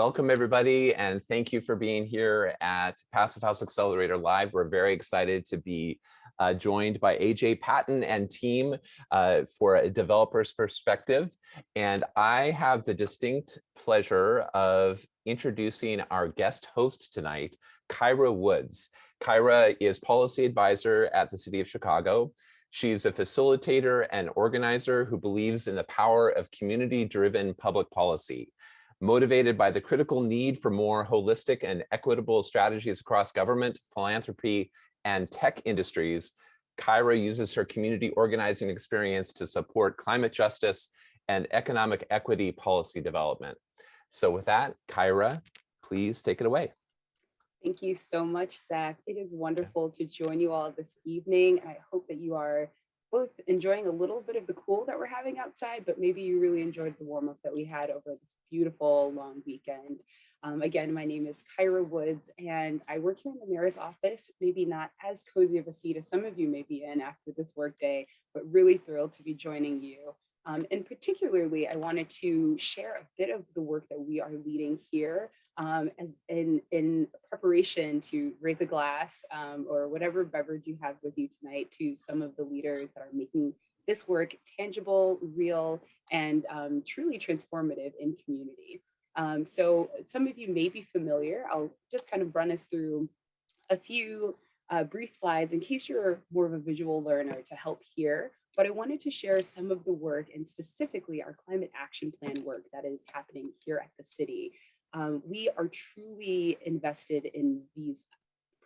Welcome everybody, and thank you for being here at Passive House Accelerator Live. We're very excited to be joined by AJ Patton and team for a developer's perspective. And I have the distinct pleasure of introducing our guest host tonight, Kyra Woods. Kyra is policy advisor at the City of Chicago. She's a facilitator and organizer who believes in the power of community-driven public policy. Motivated by the critical need for more holistic and equitable strategies across government, philanthropy, and tech industries, Kyra uses her community organizing experience to support climate justice and economic equity policy development. So with that, Kyra, please take it away. Thank you so much, Zach. It is wonderful to join you all this evening. I hope that you are both enjoying a little bit of the cool that we're having outside, but maybe you really enjoyed the warm up that we had over this beautiful long weekend. Again, my name is Kyra Woods, and I work here in the mayor's office, maybe not as cozy of a seat as some of you may be in after this workday, but really thrilled to be joining you. And particularly, I wanted to share a bit of the work that we are leading here as in preparation to raise a glass or whatever beverage you have with you tonight to some of the leaders that are making this work tangible, real, and truly transformative in community. So some of you may be familiar. I'll just kind of run us through a few brief slides in case you're more of a visual learner to help here. But I wanted to share some of the work and specifically our climate action plan work that is happening here at the city. We are truly invested in these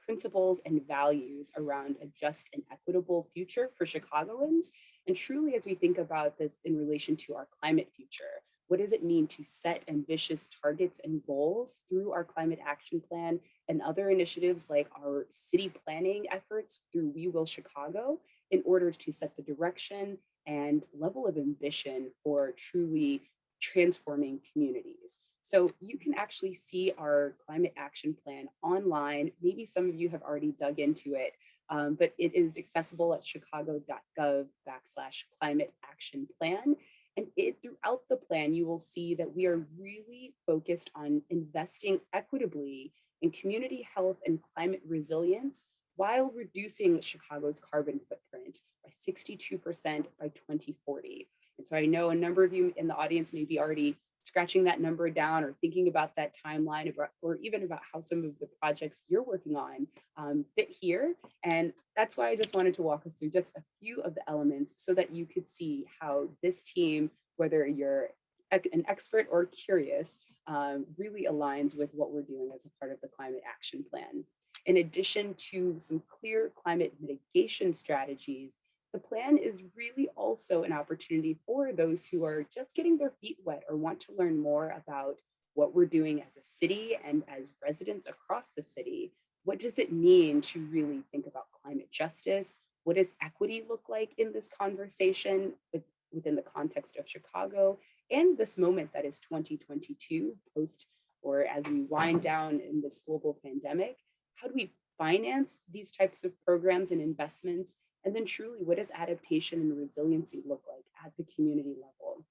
principles and values around a just and equitable future for Chicagoans. And truly, as we think about this in relation to our climate future, what does it mean to set ambitious targets and goals through our climate action plan and other initiatives like our city planning efforts through We Will Chicago in order to set the direction and level of ambition for truly transforming communities. So you can actually see our climate action plan online. Maybe some of you have already dug into it, but it is accessible at chicago.gov/climate action plan. And throughout the plan, you will see that we are really focused on investing equitably in community health and climate resilience while reducing Chicago's carbon footprint by 62% by 2040. And so I know a number of you in the audience may be already scratching that number down or thinking about that timeline or even about how some of the projects you're working on fit here. And that's why I just wanted to walk us through just a few of the elements so that you could see how this team, whether you're an expert or curious, really aligns with what we're doing as a part of the climate action plan. In addition to some clear climate mitigation strategies, the plan is really also an opportunity for those who are just getting their feet wet or want to learn more about what we're doing as a city and as residents across the city. What does it mean to really think about climate justice? What does equity look like in this conversation within the context of Chicago and this moment that is 2022 post, or as we wind down in this global pandemic? How do we finance these types of programs and investments? And then truly, what does adaptation and resiliency look like at the community level?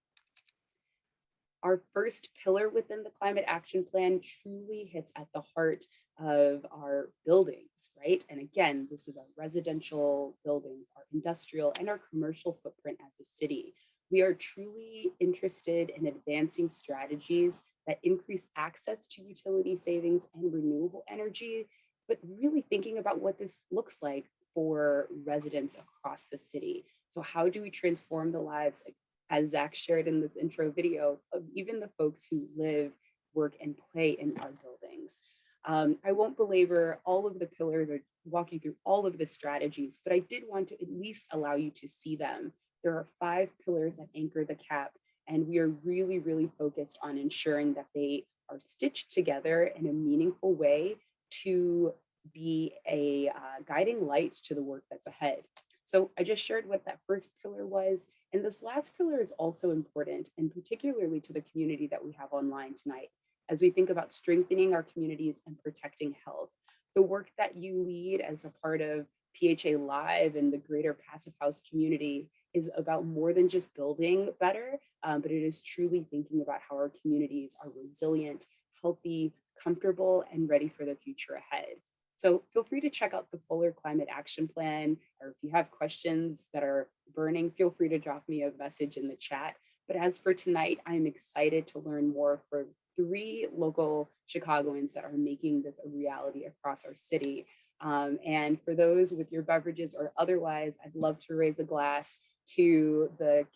Our first pillar within the climate action plan truly hits at the heart of our buildings, right? And again, this is our residential buildings, our industrial and our commercial footprint as a city. We are truly interested in advancing strategies that increase access to utility savings and renewable energy, but really thinking about what this looks like for residents across the city. So how do we transform the lives, as Zach shared in this intro video, of even the folks who live, work, and play in our buildings? I won't belabor all of the pillars or walk you through all of the strategies, but I did want to at least allow you to see them. There are 5 pillars that anchor the cap, and we are really, really focused on ensuring that they are stitched together in a meaningful way to be a guiding light to the work that's ahead. So I just shared what that first pillar was. And this last pillar is also important, and particularly to the community that we have online tonight, as we think about strengthening our communities and protecting health. The work that you lead as a part of PHA Live and the greater Passive House community is about more than just building better, but it is truly thinking about how our communities are resilient, healthy, comfortable, and ready for the future ahead. So feel free to check out the fuller climate action plan, or if you have questions that are burning, feel free to drop me a message in the chat. But as for tonight, I'm excited to learn more from 3 local Chicagoans that are making this a reality across our city. And for those with your beverages or otherwise, I'd love to raise a glass to the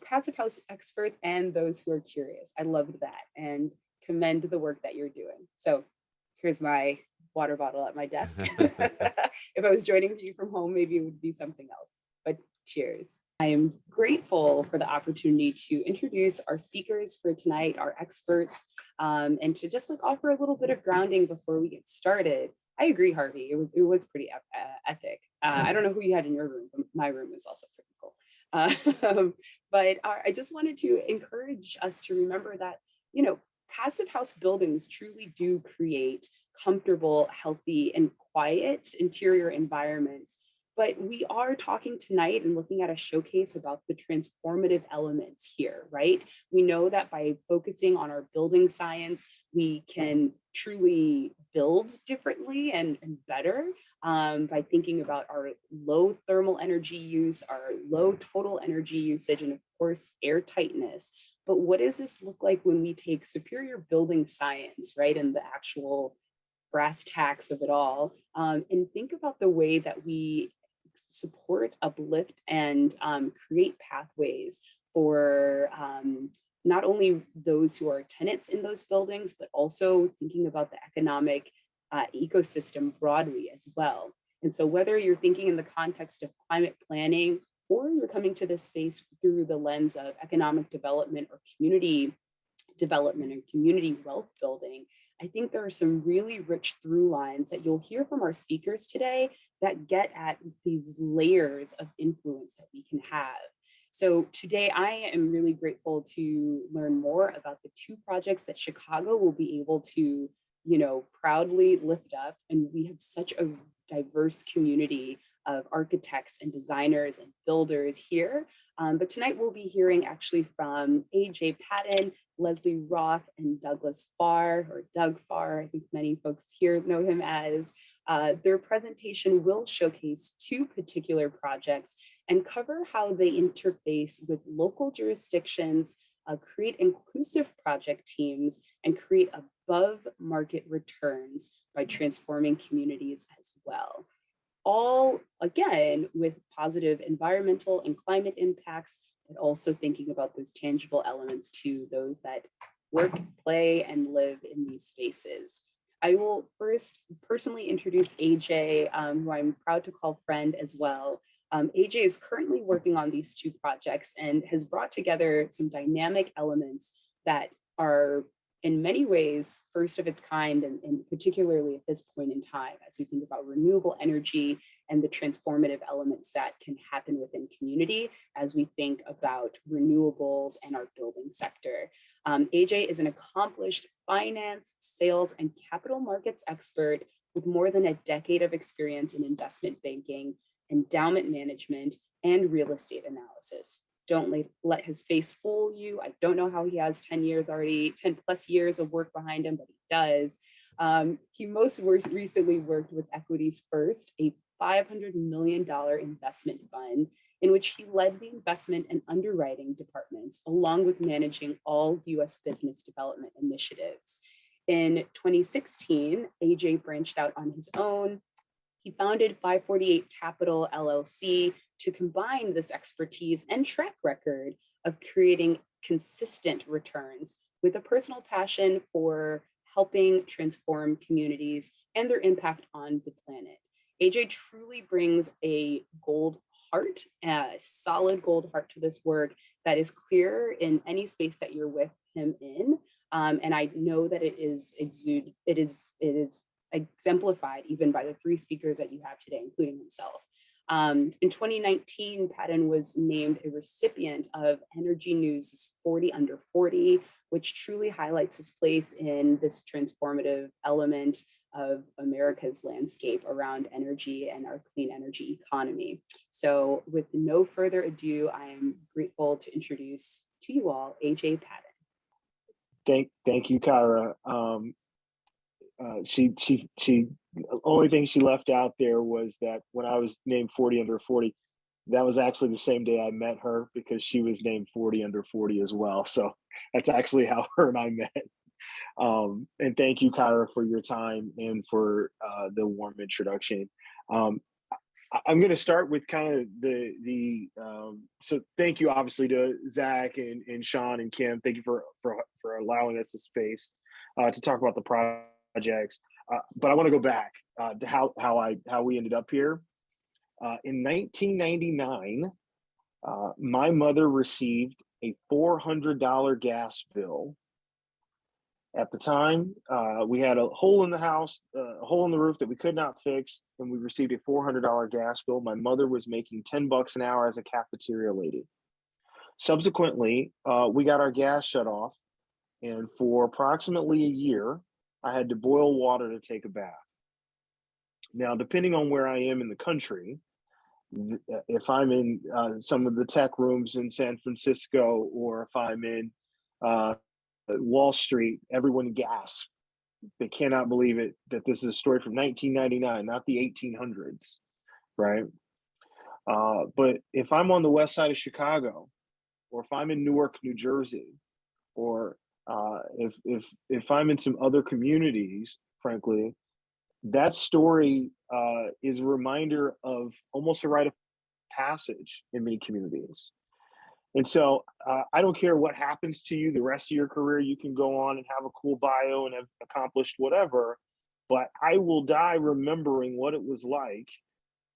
Passive House experts and those who are curious. I loved that and commend the work that you're doing. So here's my water bottle at my desk. If I was joining you from home, maybe it would be something else, but cheers. I am grateful for the opportunity to introduce our speakers for tonight, our experts, and to just offer a little bit of grounding before we get started. I agree, Harvey, it was pretty epic. I don't know who you had in your room, but my room is also pretty cool. But I just wanted to encourage us to remember that, passive house buildings truly do create comfortable, healthy, and quiet interior environments. But we are talking tonight and looking at a showcase about the transformative elements here, right? We know that by focusing on our building science, we can truly build differently and better by thinking about our low thermal energy use, our low total energy usage, and of course, air tightness. But what does this look like when we take superior building science, right, and the actual brass tacks of it all, and think about the way that we support, uplift, and create pathways for not only those who are tenants in those buildings, but also thinking about the economic ecosystem broadly as well. And so whether you're thinking in the context of climate planning, or you're coming to this space through the lens of economic development or community development and community wealth building, I think there are some really rich through lines that you'll hear from our speakers today that get at these layers of influence that we can have. So today I am really grateful to learn more about the 2 projects that Chicago will be able to, proudly lift up. And we have such a diverse community of architects and designers and builders here. But tonight we'll be hearing actually from AJ Patton, Lesley Roth, and Douglas Farr, or Doug Farr, I think many folks here know him as. Their presentation will showcase 2 particular projects and cover how they interface with local jurisdictions, create inclusive project teams, and create above market returns by transforming communities as well. All, again, with positive environmental and climate impacts, but also thinking about those tangible elements to those that work, play, and live in these spaces. I will first personally introduce AJ, who I'm proud to call friend as well. AJ is currently working on these 2 projects and has brought together some dynamic elements that are in many ways first of its kind, and particularly at this point in time, as we think about renewable energy and the transformative elements that can happen within community as we think about renewables and our building sector. AJ is an accomplished finance, sales, and capital markets expert with more than a decade of experience in investment banking, endowment management, and real estate analysis. Don't let his face fool you. I don't know how he has 10 plus years of work behind him, but he does. He most recently worked with Equities First, a $500 million investment fund in which he led the investment and underwriting departments, along with managing all US business development initiatives. In 2016, AJ branched out on his own. He founded 548 Capital LLC to combine this expertise and track record of creating consistent returns with a personal passion for helping transform communities and their impact on the planet. AJ truly brings a gold heart, a solid gold heart to this work that is clear in any space that you're with him in. And I know that it is exemplified even by the 3 speakers that you have today, including himself. In 2019, Patton was named a recipient of Energy News' 40 Under 40, which truly highlights his place in this transformative element of America's landscape around energy and our clean energy economy. So with no further ado, I am grateful to introduce to you all AJ Patton. Thank you, Kyra. She the only thing she left out there was that when I was named 40 under 40, that was actually the same day I met her, because she was named 40 under 40 as well. So that's actually how her and I met. And thank you, Kyra, for your time and for the warm introduction. I'm going to start with kind of so thank you, obviously, to Zach and Sean and Kim. Thank you for allowing us the space to talk about the projects. But I want to go back to how we ended up here. In 1999, my mother received a $400 gas bill. At the time, we had a hole in the house, a hole in the roof that we could not fix, and we received a $400 gas bill. My mother was making $10 an hour as a cafeteria lady. Subsequently, we got our gas shut off, and for approximately a year, I had to boil water to take a bath. Now, depending on where I am in the country, if I'm in some of the tech rooms in San Francisco, or if I'm in Wall Street, everyone gasps. They cannot believe it, that this is a story from 1999, not the 1800s, right? But if I'm on the west side of Chicago, or if I'm in Newark, New Jersey, or if I'm in some other communities, frankly, that story is a reminder of almost a rite of passage in many communities. And so I don't care what happens to you the rest of your career. You can go on and have a cool bio and have accomplished whatever, but I will die remembering what it was like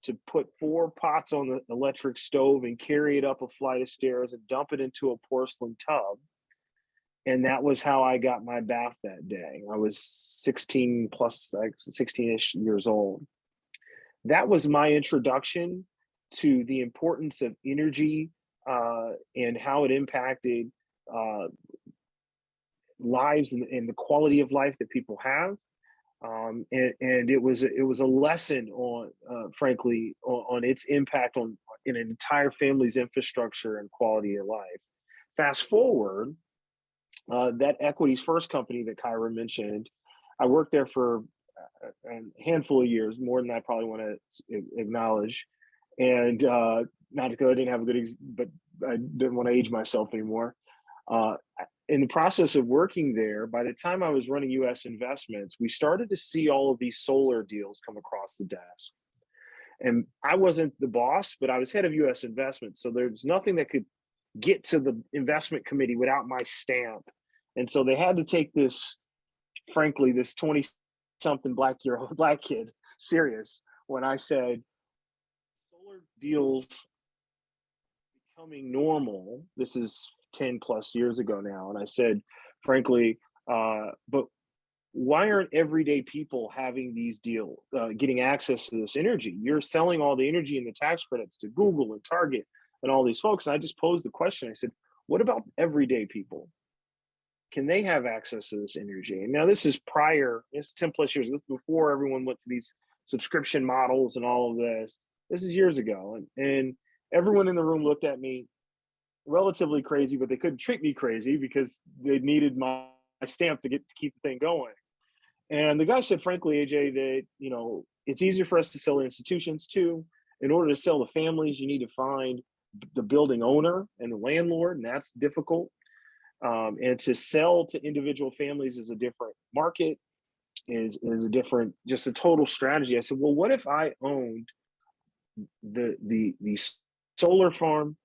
to put 4 pots on the electric stove and carry it up a flight of stairs and dump it into a porcelain tub. And that was how I got my bath that day. I was 16 plus, like 16-ish years old. That was my introduction to the importance of energy and how it impacted lives and the quality of life that people have. And it was a lesson on, frankly, on its impact on an entire family's infrastructure and quality of life. Fast forward, that Equity's first company that Kyra mentioned, I worked there for a handful of years, more than I probably want to acknowledge. And not because I didn't have a good, but I didn't want to age myself anymore. In the process of working there, by the time I was running U.S. investments, we started to see all of these solar deals come across the desk. And I wasn't the boss, but I was head of U.S. investments. So there's nothing that could get to the investment committee without my stamp. And so they had to take this, frankly, this 20-something black kid serious when I said, solar deals becoming normal. This is 10 plus years ago now. And I said, frankly, but why aren't everyday people having these deals, getting access to this energy? You're selling all the energy and the tax credits to Google and Target and all these folks. And I just posed the question. I said, what about everyday people? Can they have access to this energy? And now this is prior, it's 10 plus years, this before everyone went to these subscription models and all of this. This is years ago. And everyone in the room looked at me relatively crazy, but they couldn't treat me crazy because they needed my stamp to keep the thing going. And the guy said, frankly, AJ, that, you know, it's easier for us to sell to institutions too. In order to sell to families, you need to find the building owner and the landlord, and that's difficult. And to sell to individual families is a different market, is a different, just a total strategy. I said, well, what if I owned the solar farm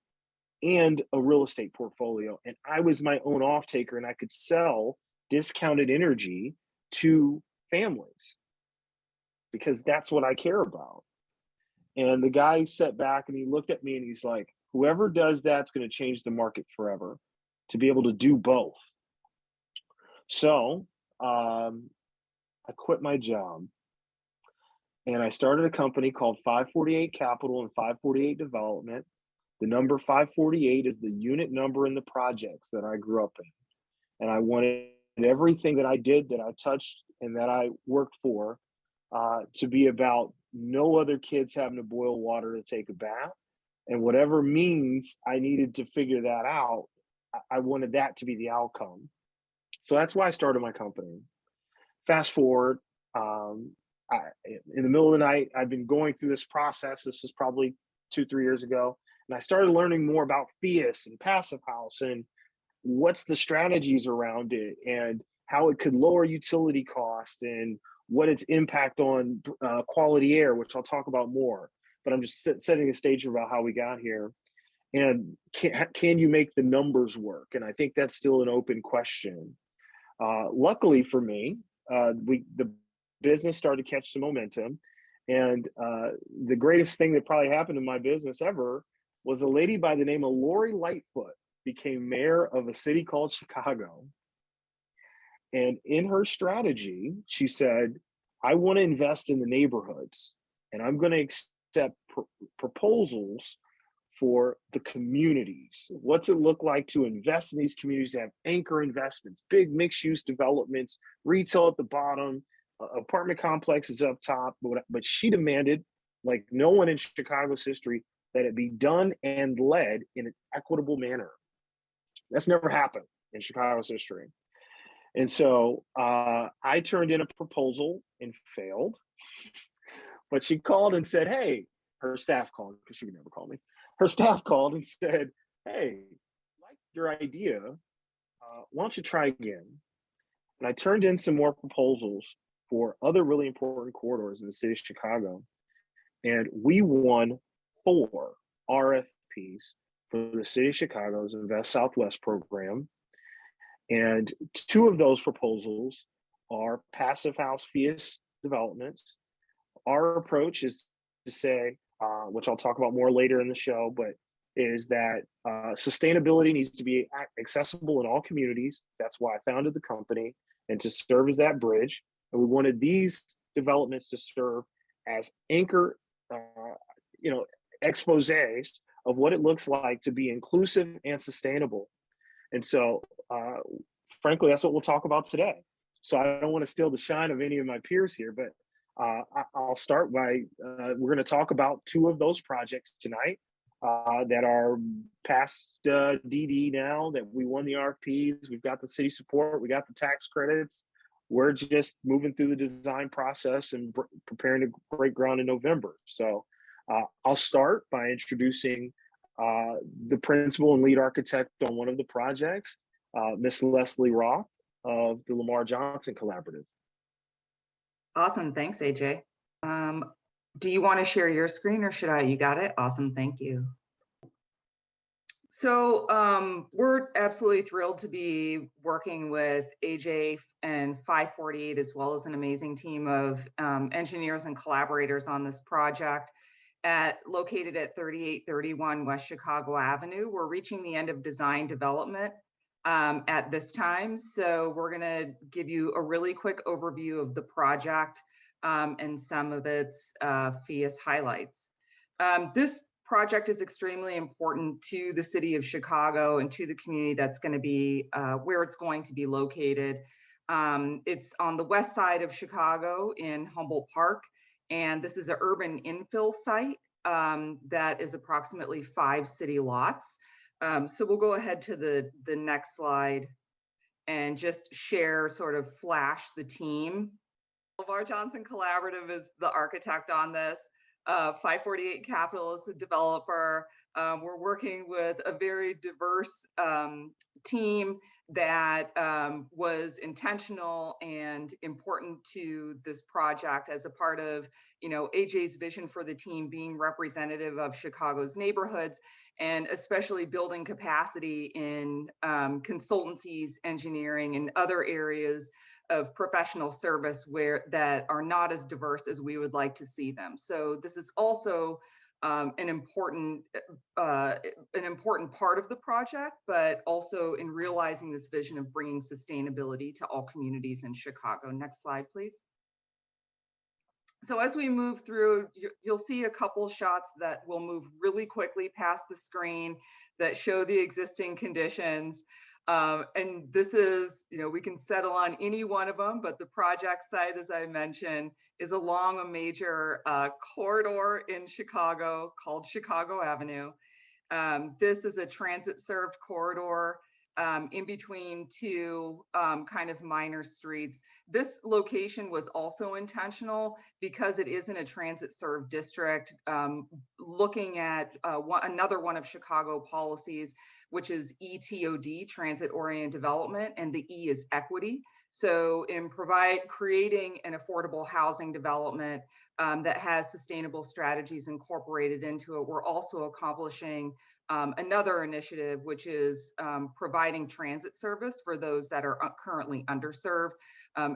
and a real estate portfolio, and I was my own off taker, and I could sell discounted energy to families, because that's what I care about. And the guy sat back and he looked at me and he's like, whoever does that's going to change the market forever, to be able to do both. So I quit my job and I started a company called 548 Capital and 548 Development. The number 548 is the unit number in the projects that I grew up in. And I wanted everything that I did, that I touched, and that I worked for to be about no other kids having to boil water to take a bath. And whatever means I needed to figure that out, I wanted that to be the outcome. So that's why I started my company. Fast forward, in the middle of the night, I've been going through this process. This is probably 2-3 years ago. And I started learning more about Phius and Passive House and what's the strategies around it and how it could lower utility costs and what its impact on quality air, which I'll talk about more. But I'm just setting the stage about how we got here. And can you make the numbers work? And I think that's still an open question. Luckily for me, the business started to catch some momentum. And the greatest thing that probably happened in my business ever was a lady by the name of Lori Lightfoot became mayor of a city called Chicago. And in her strategy, she said, I want to invest in the neighborhoods and I'm going to accept proposals for the communities. What's it look like to invest in these communities, to have anchor investments, big mixed use developments, retail at the bottom, apartment complexes up top. But she demanded, like no one in Chicago's history, that it be done and led in an equitable manner. That's never happened in Chicago's history. And so I turned in a proposal and failed. But she called and said, hey, her staff called, because she would never call me. Her staff called and said, hey, I like your idea. Why don't you try again? And I turned in some more proposals for other really important corridors in the city of Chicago. And we won 4 RFPs for the city of Chicago's Invest Southwest program. And 2 of those proposals are Passive House Phius developments. Our approach is to say, which I'll talk about more later in the show, but is that sustainability needs to be accessible in all communities. That's why I founded the company, and to serve as that bridge. And we wanted these developments to serve as anchor, exposés of what it looks like to be inclusive and sustainable. And so, frankly, that's what we'll talk about today. So I don't want to steal the shine of any of my peers here, but I'll start by, we're going to talk about 2 of those projects tonight that are past DD now, that we won the RFPs. We've got the city support, we got the tax credits. We're just moving through the design process and preparing to break ground in November. So I'll start by introducing the principal and lead architect on one of the projects, Miss Lesley Roth of the Lamar Johnson Collaborative. Awesome, thanks, AJ. Do you want to share your screen or should I? You got it? Awesome, thank you. So we're absolutely thrilled to be working with AJ and 548, as well as an amazing team of engineers and collaborators on this project located at 3831 West Chicago Avenue. We're reaching the end of design development at this time. So we're gonna give you a really quick overview of the project and some of its Phius highlights. This project is extremely important to the city of Chicago and to the community that's going to be where it's going to be located. It's on the west side of Chicago in Humboldt Park, and this is an urban infill site that is approximately 5 city lots. So we'll go ahead to the next slide and just share, sort of flash the team. Lamar Johnson Collaborative is the architect on this. 548 Capital is the developer. We're working with a very diverse team that was intentional and important to this project as a part of, AJ's vision for the team being representative of Chicago's neighborhoods, and especially building capacity in consultancies, engineering, and other areas of professional service that are not as diverse as we would like to see them. So this is also an important part of the project, but also in realizing this vision of bringing sustainability to all communities in Chicago. Next slide, please. So as we move through, you'll see a couple shots that will move really quickly past the screen that show the existing conditions. And this is, we can settle on any one of them, but the project site, as I mentioned, is along a major corridor in Chicago called Chicago Avenue. This is a transit-served corridor in between two kind of minor streets. This location was also intentional because it is in a transit served district, looking at another one of Chicago policies, which is ETOD, transit oriented development, and the E is equity. So in creating an affordable housing development that has sustainable strategies incorporated into it, we're also accomplishing another initiative, which is providing transit service for those that are currently underserved.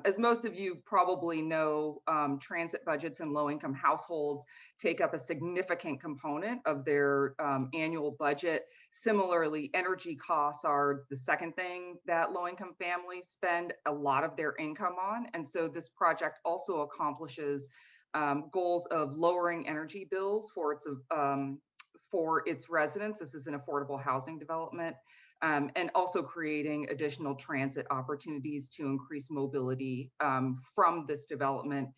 As most of you probably know, transit budgets in low-income households take up a significant component of their annual budget. Similarly, energy costs are the second thing that low-income families spend a lot of their income on. And so this project also accomplishes goals of lowering energy bills for its residents. This is an affordable housing development, and also creating additional transit opportunities to increase mobility from this development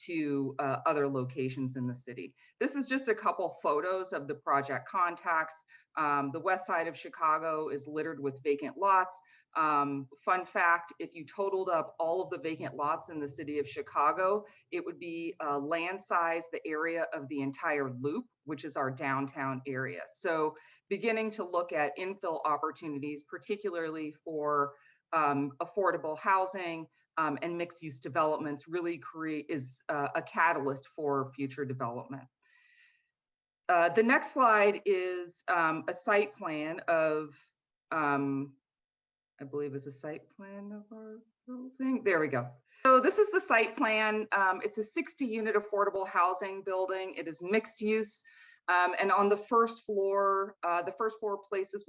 to other locations in the city. This is just a couple photos of the project context. The west side of Chicago is littered with vacant lots. Fun fact, if you totaled up all of the vacant lots in the city of Chicago, it would be land size the area of the entire loop, which is our downtown area. So beginning to look at infill opportunities, particularly for affordable housing and mixed use developments, really is a catalyst for future development. The next slide is a site plan of, I believe is a site plan of our building. There we go. So this is the site plan. It's a 60-unit affordable housing building. It is mixed use. And on the first floor spaces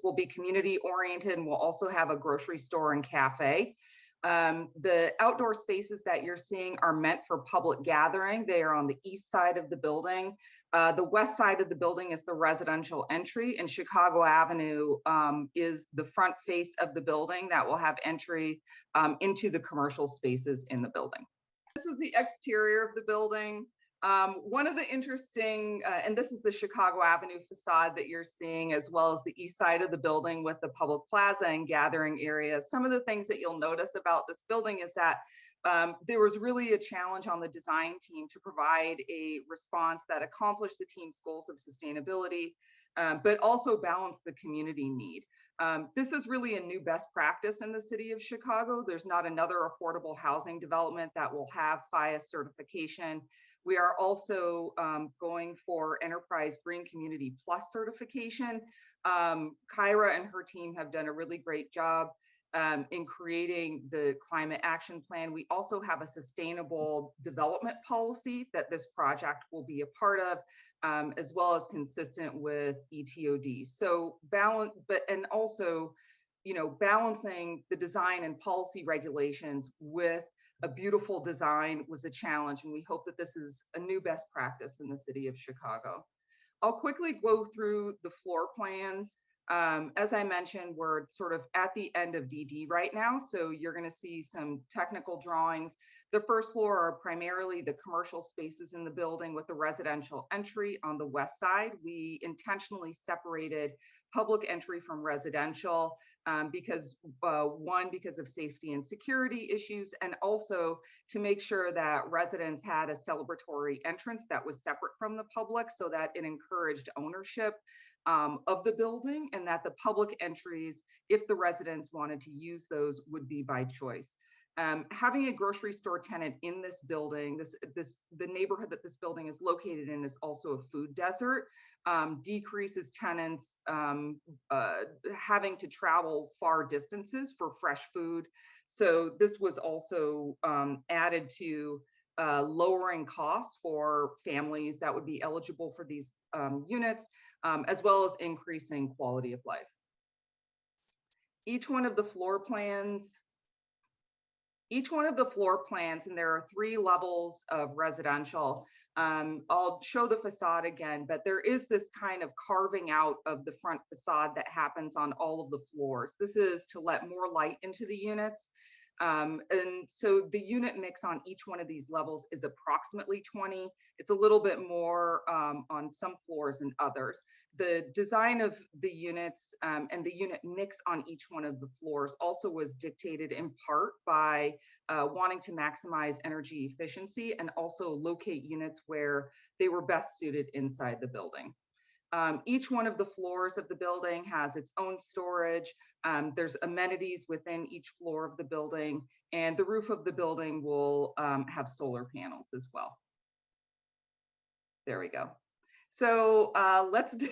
will be community oriented, and we'll also have a grocery store and cafe. The outdoor spaces that you're seeing are meant for public gathering. They are on the east side of the building. The west side of the building is the residential entry, and Chicago Avenue is the front face of the building that will have entry into the commercial spaces in the building. This is the exterior of the building. One of the interesting, and this is the Chicago Avenue facade that you're seeing, as well as the east side of the building with the public plaza and gathering areas. Some of the things that you'll notice about this building is that there was really a challenge on the design team to provide a response that accomplished the team's goals of sustainability, but also balanced the community need. This is really a new best practice in the city of Chicago. There's not another affordable housing development that will have Phius certification. We are also going for Enterprise Green Community Plus certification. Kyra and her team have done a really great job in creating the climate action plan. We also have a sustainable development policy that this project will be a part of, as well as consistent with ETOD. So balancing the design and policy regulations with a beautiful design was a challenge, and we hope that this is a new best practice in the city of Chicago. I'll quickly go through the floor plans. As I mentioned, we're sort of at the end of DD right now, so you're going to see some technical drawings. The first floor are primarily the commercial spaces in the building with the residential entry on the west side. We intentionally separated public entry from residential because of safety and security issues, and also to make sure that residents had a celebratory entrance that was separate from the public so that it encouraged ownership of the building, and that the public entries, if the residents wanted to use those, would be by choice. Having a grocery store tenant in this building, the neighborhood that this building is located in is also a food desert, decreases tenants having to travel far distances for fresh food. So this was also added to lowering costs for families that would be eligible for these units, as well as increasing quality of life. Each one of the floor plans, and there are 3 levels of residential. I'll show the facade again, but there is this kind of carving out of the front facade that happens on all of the floors. This is to let more light into the units. And so the unit mix on each one of these levels is approximately 20. It's a little bit more on some floors than others. The design of the units and the unit mix on each one of the floors also was dictated in part by wanting to maximize energy efficiency and also locate units where they were best suited inside the building. Each one of the floors of the building has its own storage. There's amenities within each floor of the building, and the roof of the building will have solar panels as well. There we go. So let's dig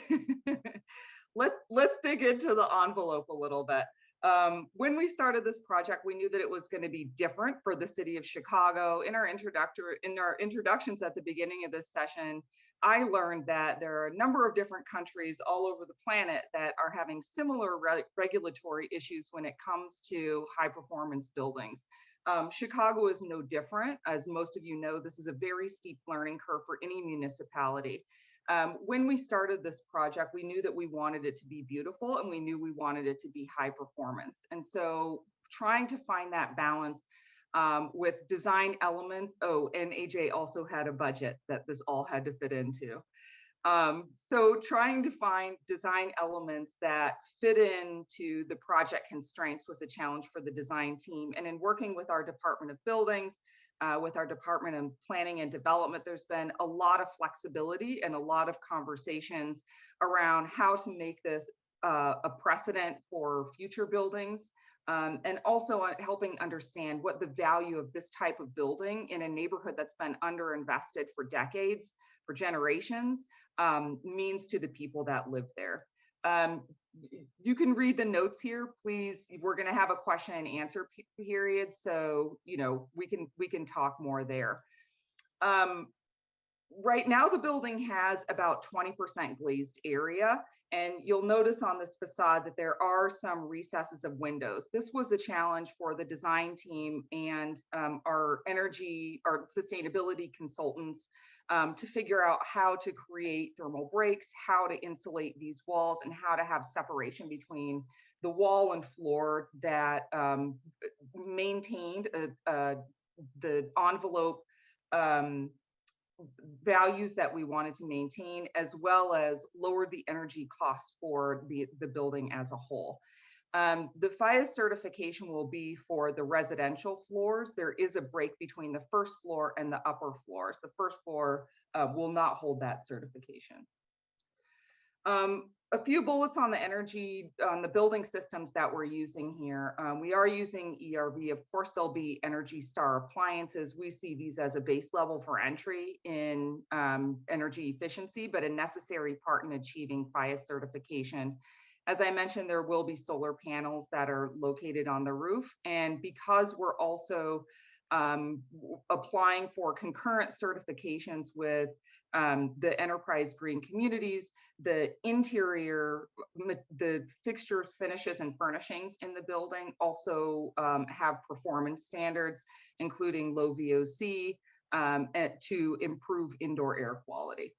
into the envelope a little bit. When we started this project, we knew that it was going to be different for the city of Chicago. In our introductions at the beginning of this session, I learned that there are a number of different countries all over the planet that are having similar regulatory issues when it comes to high performance buildings. Chicago is no different. As most of you know, this is a very steep learning curve for any municipality. When we started this project, we knew that we wanted it to be beautiful and we knew we wanted it to be high performance. And so trying to find that balance with design elements. Oh, and AJ also had a budget that this all had to fit into. So trying to find design elements that fit into the project constraints was a challenge for the design team. And in working with our Department of Buildings, with our Department of Planning and Development, there's been a lot of flexibility and a lot of conversations around how to make this a precedent for future buildings. And also helping understand what the value of this type of building in a neighborhood that's been underinvested for decades, for generations, means to the people that live there. You can read the notes here, please. We're going to have a question and answer period, so we can talk more there. Right now, the building has about 20% glazed area, and you'll notice on this facade that there are some recesses of windows. This was a challenge for the design team and our sustainability consultants to figure out how to create thermal breaks, how to insulate these walls, and how to have separation between the wall and floor that maintained the envelope values that we wanted to maintain, as well as lowered the energy costs for the building as a whole. The Phius certification will be for the residential floors. There is a break between the first floor and the upper floors. The first floor will not hold that certification. A few bullets on the energy, on the building systems that we're using here. We are using ERV. Of course, there'll be Energy Star appliances. We see these as a base level for entry in energy efficiency, but a necessary part in achieving Phius certification. As I mentioned, there will be solar panels that are located on the roof. And because we're also applying for concurrent certifications with the Enterprise Green Communities, the interior, the fixtures, finishes, and furnishings in the building also have performance standards, including low VOC, to improve indoor air quality.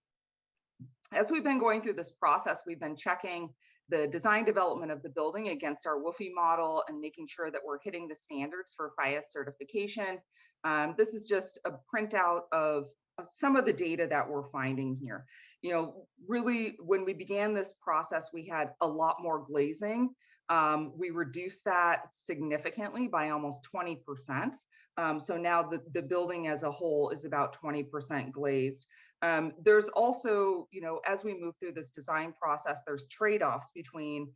As we've been going through this process, we've been checking the design development of the building against our WFI model and making sure that we're hitting the standards for Phius certification. This is just a printout of some of the data that we're finding here. Really, when we began this process, we had a lot more glazing. We reduced that significantly by almost 20%. So now the building as a whole is about 20% glazed. There's also, as we move through this design process, there's trade-offs between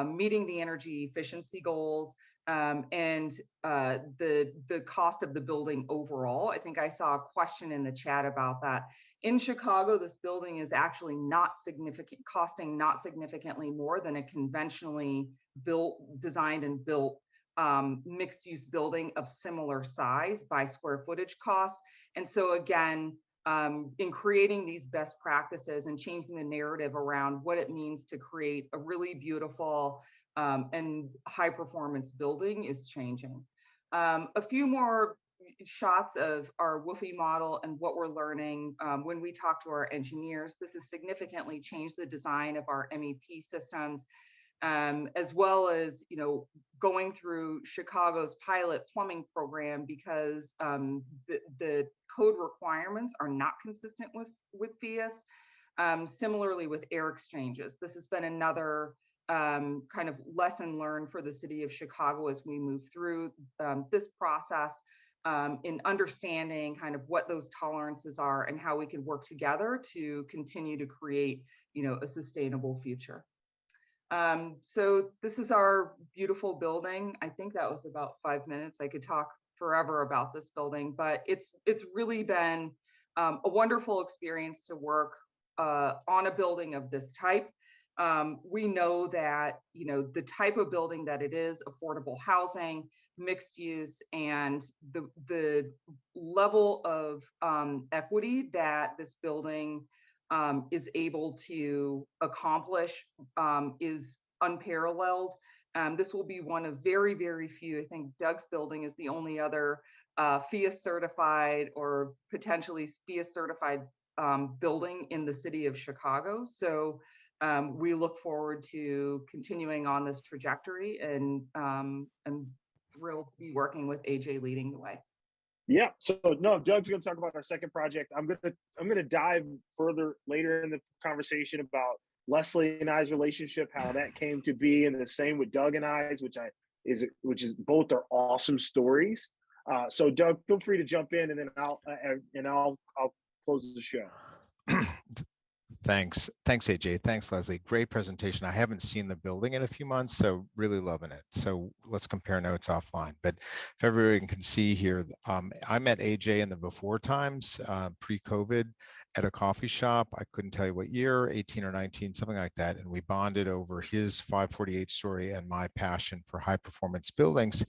meeting the energy efficiency goals and the cost of the building overall. I think I saw a question in the chat about that. In Chicago, this building is actually costing not significantly more than a conventionally designed and built mixed-use building of similar size by square footage costs. And so again, in creating these best practices and changing the narrative around what it means to create a really beautiful and high performance building is changing. A few more shots of our WFI model and what we're learning when we talk to our engineers. This has significantly changed the design of our MEP systems. as well as, going through Chicago's pilot plumbing program, because the code requirements are not consistent with Phius. Similarly with air exchanges, this has been another kind of lesson learned for the city of Chicago as we move through this process, in understanding kind of what those tolerances are and how we can work together to continue to create, a sustainable future. So this is our beautiful building. I think that was about 5 minutes. I could talk forever about this building, but it's really been a wonderful experience to work on a building of this type. We know that, the type of building that it is, affordable housing, mixed use, and the level of equity that this building is able to accomplish is unparalleled. This will be one of very, very few. I think Doug's building is the only other Phius certified or potentially Phius certified building in the city of Chicago. So we look forward to continuing on this trajectory, and thrilled to be working with AJ leading the way. Yeah. So no, Doug's going to talk about our second project. I'm going to dive further later in the conversation about Lesley and I's relationship, how that came to be, and the same with Doug and I's, which is both are awesome stories. So Doug, feel free to jump in, and then I'll close the show. Thanks AJ. Thanks Lesley. Great presentation. I haven't seen the building in a few months, so really loving it. So let's compare notes offline. But if everyone can see here, I met AJ in the before times, pre-COVID, at a coffee shop. I couldn't tell you what year, 18 or 19, something like that. And we bonded over his 548 story and my passion for high performance buildings.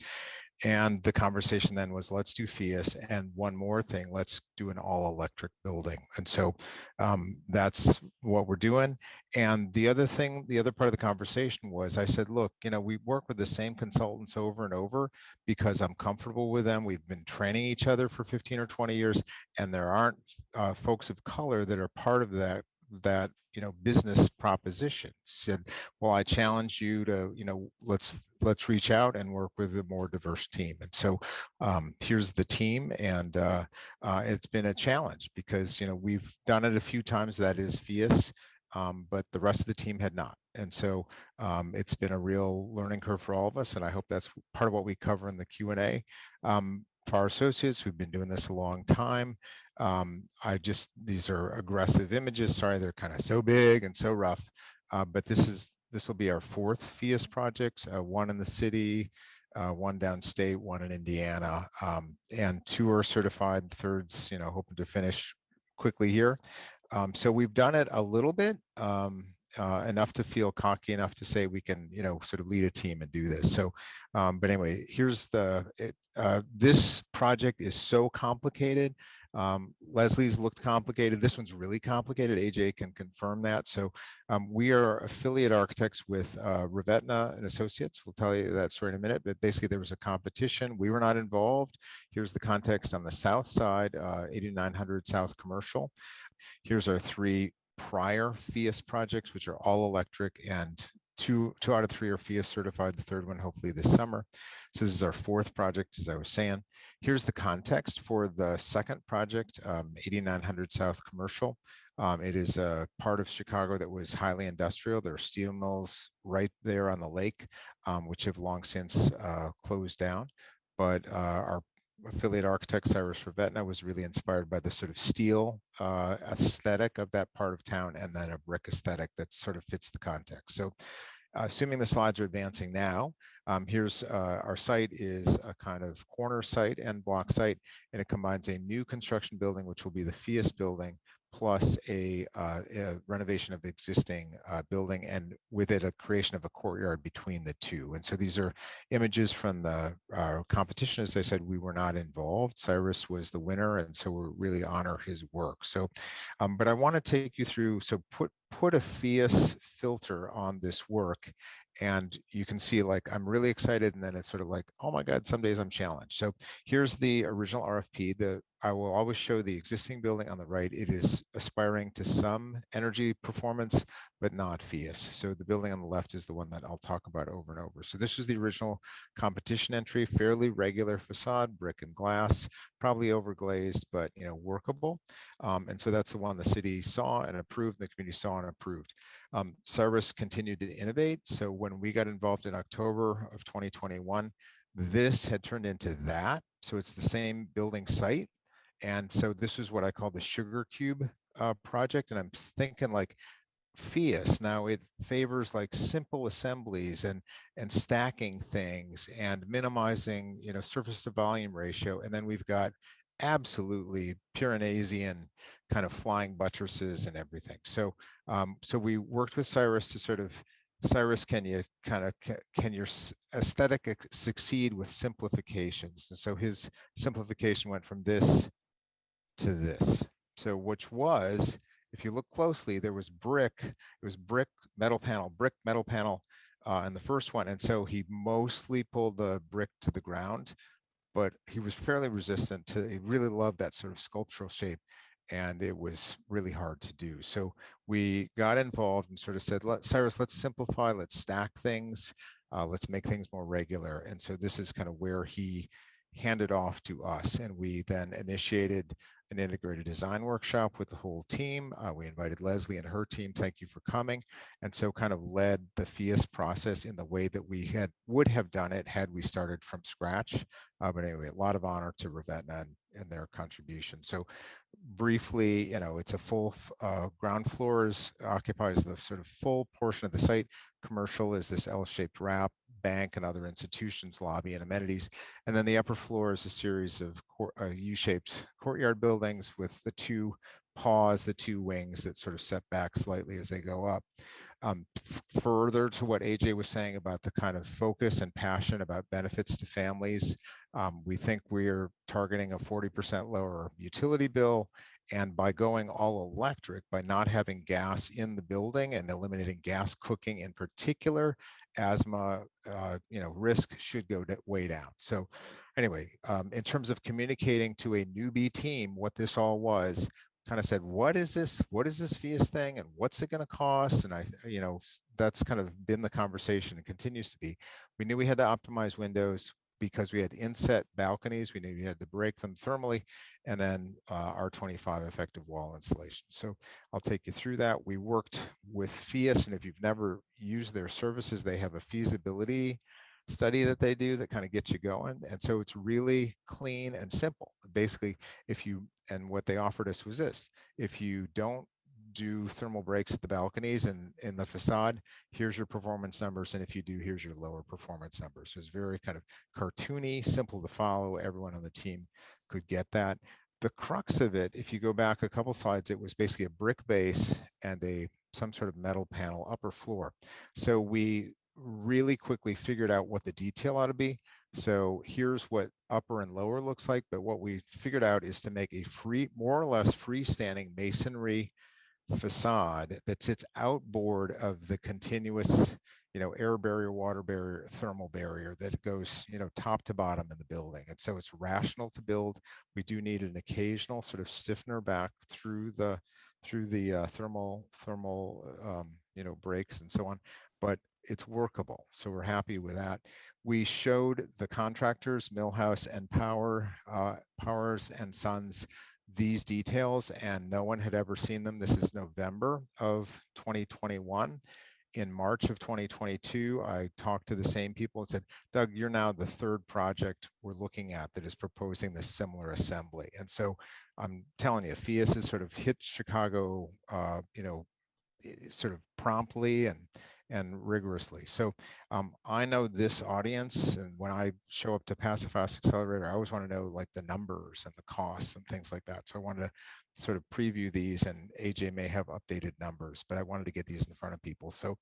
And the conversation then was, let's do Phius, and one more thing, let's do an all electric building. And so that's what we're doing. And the other part of the conversation was, I said, look, we work with the same consultants over and over because I'm comfortable with them. We've been training each other for 15 or 20 years, and there aren't folks of color that are part of that business proposition. Said, well, I challenge you to, let's reach out and work with a more diverse team. And so here's the team, and it's been a challenge because we've done it a few times, that is Phius, but the rest of the team had not. And so it's been a real learning curve for all of us, and I hope that's part of what we cover in the Q&A. Farr Associates, we've been doing this a long time. These are aggressive images. Sorry, they're kind of so big and so rough, but this will be our fourth Phius project, one in the city, one downstate, one in Indiana, and two are certified. The third's, hoping to finish quickly here. So we've done it a little bit, enough to feel cocky enough to say we can, sort of lead a team and do this. So, but anyway, here's this project is so complicated. Leslie's looked complicated. This one's really complicated. AJ can confirm that. So we are affiliate architects with Revetna and Associates. We'll tell you that story in a minute, but basically there was a competition. We were not involved. Here's the context on the south side, 8900 South Commercial. Here's our three prior Phius projects, which are all electric, and two out of three are Phius certified, the third one hopefully this summer. So this is our fourth project, as I was saying. Here's the context for the second project, 8900 South Commercial. It is a part of Chicago that was highly industrial. There are steel mills right there on the lake, which have long since closed down. But our affiliate architect, Cyrus Revetna, was really inspired by the sort of steel aesthetic of that part of town, and then a brick aesthetic that sort of fits the context. So assuming the slides are advancing now, here's our site is a kind of corner site and block site, and it combines a new construction building, which will be the Phius building, plus a renovation of existing building, and with it a creation of a courtyard between the two. And so these are images from our competition. As I said, we were not involved. Cyrus was the winner, and so we really honor his work. So, but I want to take you through, so put a Phius filter on this work, and you can see like I'm really excited, and then it's sort of like, oh my God, some days I'm challenged. So here's the original RFP. I will always show the existing building on the right. It is aspiring to some energy performance, but not Phius. So the building on the left is the one that I'll talk about over and over. So this is the original competition entry, fairly regular facade, brick and glass, probably overglazed, but workable. And so that's the one the city saw and approved, the community saw and approved. Cyrus continued to innovate. So when we got involved in October of 2021, this had turned into that. So it's the same building site. And so this is what I call the sugar cube project. And I'm thinking like Phius, now it favors like simple assemblies and stacking things and minimizing, surface to volume ratio. And then we've got absolutely Pyreneesian kind of flying buttresses and everything. So so we worked with Cyrus to sort of, Cyrus, can your aesthetic succeed with simplifications? And so his simplification went from this to this. So which was, if you look closely, there was brick, it was brick, metal panel, in the first one. And so he mostly pulled the brick to the ground, but he was fairly resistant to, he really loved that sort of sculptural shape, and it was really hard to do. So we got involved and sort of said, Cyrus, let's simplify, let's stack things, let's make things more regular. And so this is kind of where he handed off to us, and we then initiated an integrated design workshop with the whole team. We invited Lesley and her team, thank you for coming, and so kind of led the Phius process in the way that we would have done it had we started from scratch. But anyway, a lot of honor to Ravetna and their contribution. So briefly, it's a full ground floors occupies the sort of full portion of the site. Commercial is this L-shaped wrap, bank and other institutions, lobby and amenities. And then the upper floor is a series of U-shaped courtyard buildings with the two paws, the two wings that sort of set back slightly as they go up. Further to what AJ was saying about the kind of focus and passion about benefits to families, we think we're targeting a 40% lower utility bill. And by going all electric, by not having gas in the building and eliminating gas cooking in particular, asthma risk should go way down. So anyway, in terms of communicating to a newbie team what this all was, kind of said, what is this Phius thing and what's it going to cost? And that's kind of been the conversation and continues to be. We knew we had to optimize windows because we had inset balconies. We knew we had to break them thermally, and then R25 effective wall insulation. So I'll take you through that. We worked with Phius, and if you've never used their services, they have a feasibility study that they do that kind of gets you going. And so it's really clean and simple. Basically, and what they offered us was this: if you don't do thermal breaks at the balconies and in the facade, here's your performance numbers, and if you do, here's your lower performance numbers. So it's very kind of cartoony, simple to follow. Everyone on the team could get that. The crux of it, if you go back a couple slides, it was basically a brick base and some sort of metal panel upper floor. So we really quickly figured out what the detail ought to be. So here's what upper and lower looks like, but what we figured out is to make a more or less freestanding masonry facade that sits outboard of the continuous, air barrier, water barrier, thermal barrier that goes, top to bottom in the building. And so it's rational to build. We do need an occasional sort of stiffener back through the thermal breaks and so on, but it's workable. So we're happy with that. We showed the contractors, Millhouse and Powers and Sons, these details, and no one had ever seen them. This is November of 2021. In March of 2022, I talked to the same people and said, Doug, you're now the third project we're looking at that is proposing this similar assembly. And so I'm telling you, Phius has sort of hit Chicago, sort of promptly and rigorously. So I know this audience, and when I show up to House Accelerator, I always want to know like the numbers and the costs and things like that. So I wanted to sort of preview these, and AJ may have updated numbers, but I wanted to get these in front of people. So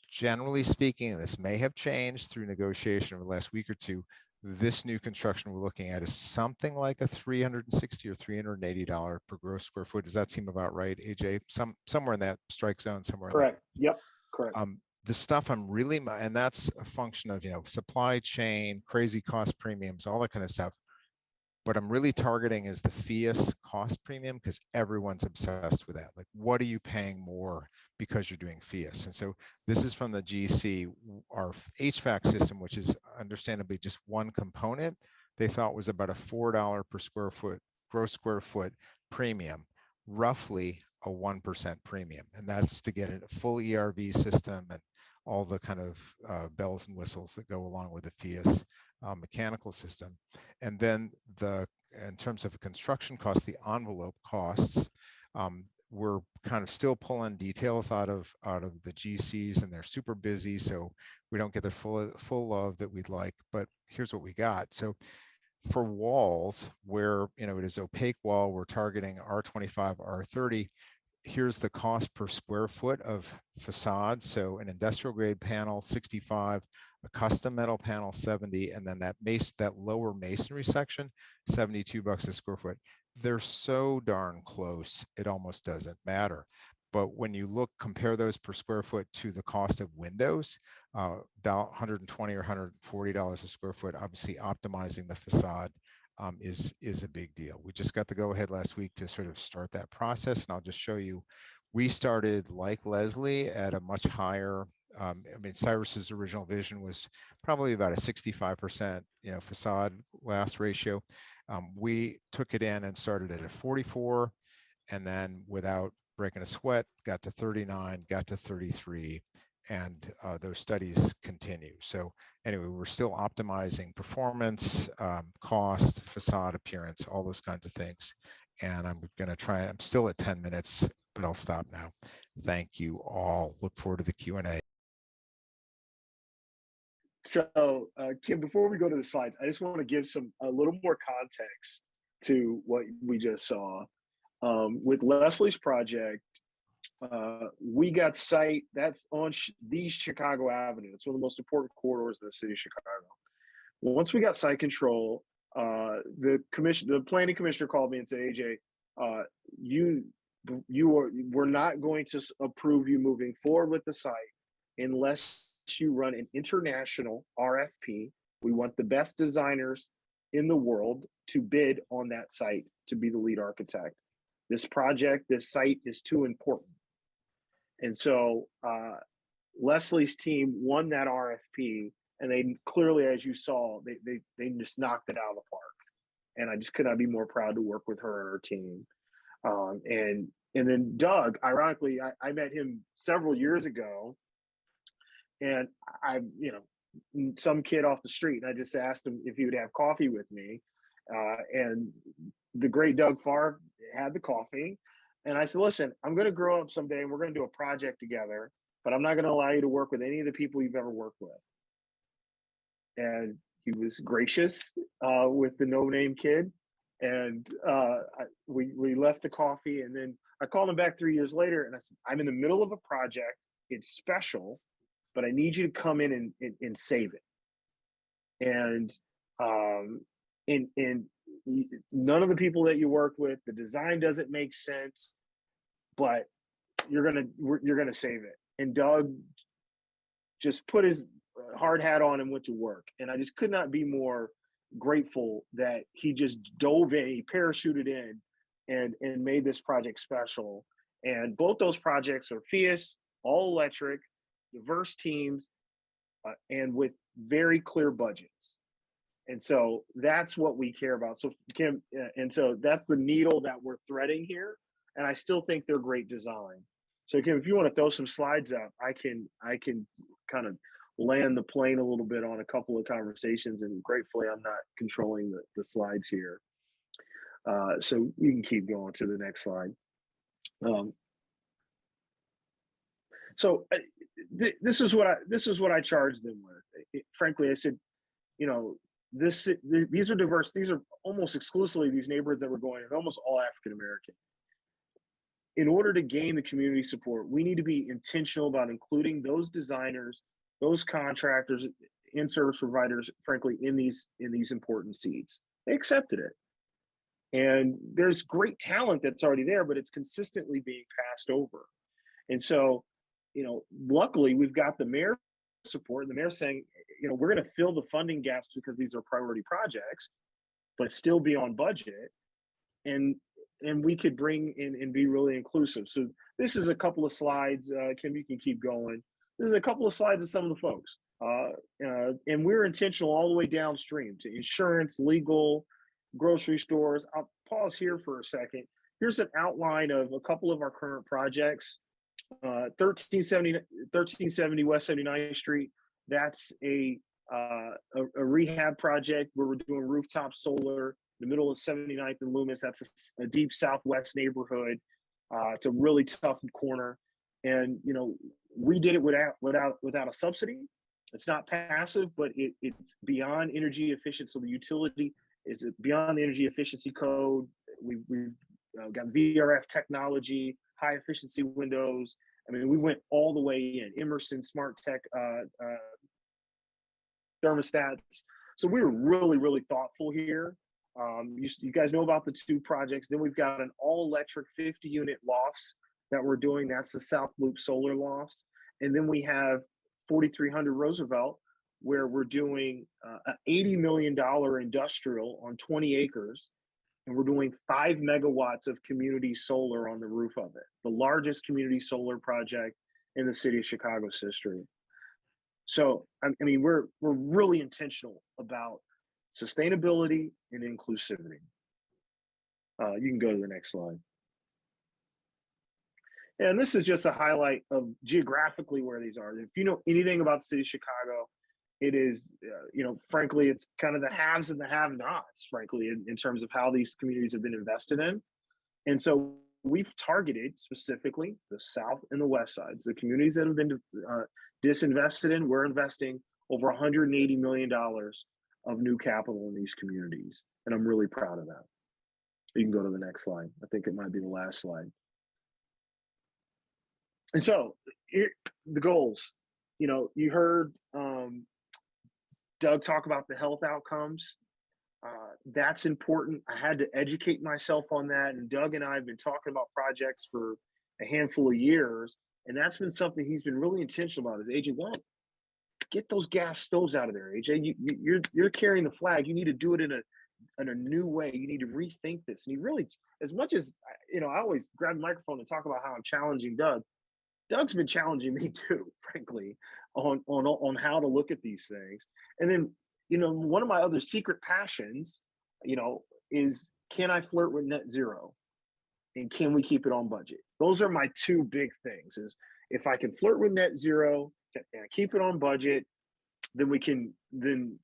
generally speaking, this may have changed through negotiation over the last week or two, This new construction we're looking at is something like a $360 or $380 per gross square foot. Does that seem about right, AJ? Somewhere in that strike zone, somewhere. Correct. Yep. Correct. The stuff I'm really, and that's a function of, supply chain, crazy cost premiums, all that kind of stuff. What I'm really targeting is the Phius cost premium, because everyone's obsessed with that. Like, what are you paying more because you're doing Phius? And so this is from the GC, our HVAC system, which is understandably just one component. They thought was about a $4 per square foot, gross square foot premium, roughly a 1% premium. And that's to get a full ERV system and all the kind of bells and whistles that go along with the Phius mechanical system. And then in terms of construction costs, the envelope costs, we're kind of still pulling details out of the GCs, and they're super busy, so we don't get the full love that we'd like. But here's what we got. So for walls where it is opaque wall, we're targeting R25, R30. Here's the cost per square foot of facade. So an industrial grade panel, 65, a custom metal panel, 70, and then that lower masonry section, $72 a square foot. They're so darn close, it almost doesn't matter. But when you compare those per square foot to the cost of windows, $120 or $140 a square foot, obviously optimizing the facade is a big deal. We just got the go ahead last week to sort of start that process. And I'll just show you, we started like Lesley at a much higher, Cyrus's original vision was probably about a 65%, facade glass ratio. We took it in and started at a 44, and then without breaking a sweat, got to 39, got to 33, and those studies continue. So anyway, we're still optimizing performance, cost, facade appearance, all those kinds of things. And I'm still at 10 minutes, but I'll stop now. Thank you all. Look forward to the Q&A. So Kim, before we go to the slides, I just want to give a little more context to what we just saw. With Lesley's project, we got site that's on the Chicago Avenue. It's one of the most important corridors in the city of Chicago. Once we got site control, the planning commissioner called me and said, AJ, we're not going to approve you moving forward with the site unless you run an international RFP. We want the best designers in the world to bid on that site to be the lead architect. This site is too important. And so Lesley's team won that RFP, and they clearly, as you saw, they just knocked it out of the park. And I just could not be more proud to work with her and her team. And then Doug, ironically, I met him several years ago, and some kid off the street, and I just asked him if he would have coffee with me. And the great Doug Farr had the coffee. And I said, listen, I'm going to grow up someday and we're going to do a project together, but I'm not going to allow you to work with any of the people you've ever worked with. And he was gracious with the no-name kid. And we left the coffee, and then I called him back 3 years later and I said, I'm in the middle of a project. It's special, but I need you to come in and save it. And none of the people that you work with, the design doesn't make sense, but you're gonna save it. And Doug just put his hard hat on and went to work. And I just could not be more grateful that he just dove in, he parachuted in and made this project special. And both those projects are Phius, all electric, diverse teams, and with very clear budgets. And so that's what we care about. So Kim, and so that's the needle that we're threading here. And I still think they're great design. So Kim, if you want to throw some slides up, I can kind of land the plane a little bit on a couple of conversations, and gratefully I'm not controlling the slides here. So you can keep going to the next slide. This is what I charged them with. Frankly, I said, these are diverse. These are almost exclusively these neighborhoods that we're going in, almost all African American. In order to gain the community support, we need to be intentional about including those designers, those contractors in-service providers, frankly, in these important seats. They accepted it. And there's great talent that's already there, but it's consistently being passed over. And so, luckily we've got the mayor's support, and the mayor's saying, we're going to fill the funding gaps because these are priority projects, but still be on budget. And we could bring in and be really inclusive. So this is a couple of slides. Kim, you can keep going. This is a couple of slides of some of the folks. And we're intentional all the way downstream to insurance, legal, grocery stores. I'll pause here for a second. Here's an outline of a couple of our current projects. 1370 West 79th Street. That's a rehab project where we're doing rooftop solar in the middle of 79th and Loomis. That's a deep southwest neighborhood. It's a really tough corner, and we did it without a subsidy. It's not passive, but it's beyond energy efficient. So the utility is beyond the energy efficiency code. We've got VRF technology, high efficiency windows. I mean, we went all the way in. Emerson Smart Tech thermostats. So we were really, really thoughtful here. You guys know about the two projects. Then we've got an all-electric 50-unit lofts that we're doing. That's the South Loop Solar Lofts. And then we have 4300 Roosevelt, where we're doing an $80 million industrial on 20 acres. And we're doing 5 megawatts of community solar on the roof of it, the largest community solar project in the city of Chicago's history. So, I mean, we're really intentional about sustainability and inclusivity. You can go to the next slide. And this is just a highlight of geographically where these are. If you know anything about the city of Chicago, it is, frankly, it's kind of the haves and the have-nots, frankly, in terms of how these communities have been invested in. And so we've targeted specifically the South and the West sides, the communities that have been disinvested in. We're investing over $180 million of new capital in these communities. And I'm really proud of that. You can go to the next slide. I think it might be the last slide. And so the goals, you heard Doug talk about the health outcomes. That's important. I had to educate myself on that. And Doug and I have been talking about projects for a handful of years. And that's been something he's been really intentional about, is AJ, get those gas stoves out of there, AJ. You're carrying the flag. You need to do it in a new way. You need to rethink this. And he really, as much as, I always grab the microphone and talk about how I'm challenging Doug. Doug's been challenging me too, frankly, on how to look at these things. And then, one of my other secret passions, is, can I flirt with net zero? And can we keep it on budget? Those are my two big things, is if I can flirt with net zero and keep it on budget, then we can, then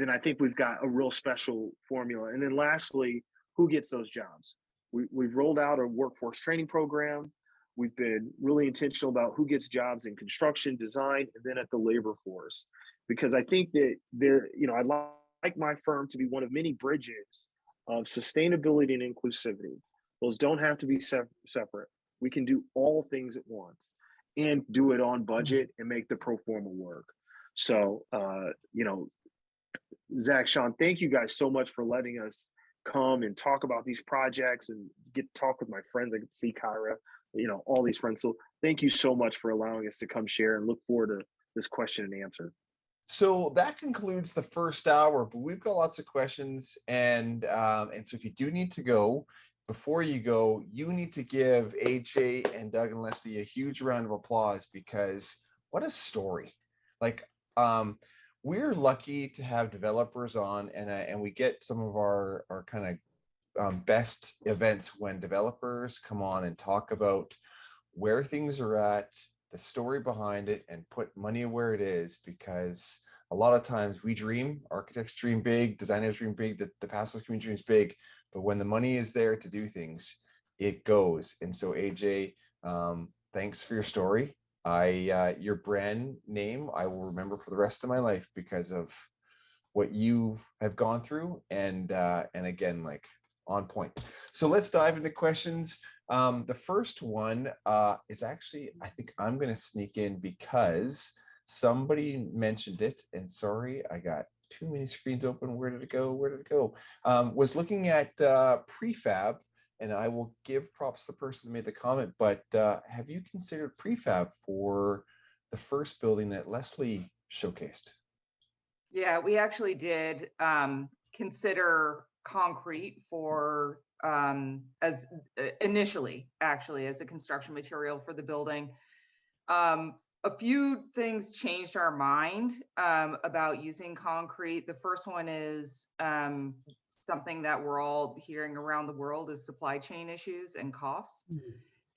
I think we've got a real special formula. And then lastly, who gets those jobs? We've rolled out a workforce training program. We've been really intentional about who gets jobs in construction, design, and then at the labor force, because I think that I'd like my firm to be one of many bridges of sustainability and inclusivity. Those don't have to be separate. We can do all things at once and do it on budget and make the pro forma work. So, Zach, Sean, thank you guys so much for letting us come and talk about these projects and get to talk with my friends. I get to see Kyra, all these friends. So thank you so much for allowing us to come share, and look forward to this question and answer. So that concludes the first hour, but we've got lots of questions. And so if you do need to go, before you go, you need to give AJ and Doug and Lesley a huge round of applause, because what a story. We're lucky to have developers on, and we get some of our kind of best events when developers come on and talk about where things are at, the story behind it, and put money where it is. Because a lot of times we dream, architects dream big, designers dream big, the Pacifist community dreams big, but when the money is there to do things, it goes. And so AJ, thanks for your story. Your brand name I will remember for the rest of my life because of what you have gone through, and again, on point. So let's dive into questions. The first one is actually, I think I'm going to sneak in, because somebody mentioned it, and sorry, I got too many screens open. Where did it go? Where did it go? Was looking at prefab, and I will give props to the person that made the comment, but have you considered prefab for the first building that Lesley showcased? Yeah, we actually did consider concrete for as initially actually as a construction material for the building. A few things changed our mind about using concrete. The first one is something that we're all hearing around the world is supply chain issues and costs.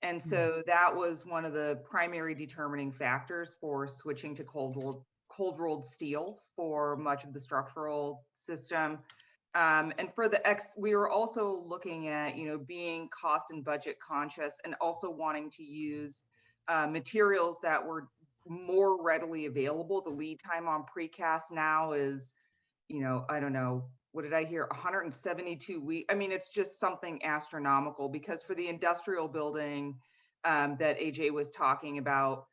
And so that was one of the primary determining factors for switching to cold-rolled steel for much of the structural system. And for the we were also looking at, being cost and budget conscious, and also wanting to use materials that were more readily available. The lead time on precast now is, I don't know, what did I hear? 172 weeks. I mean, it's just something astronomical, because for the industrial building that AJ was talking about,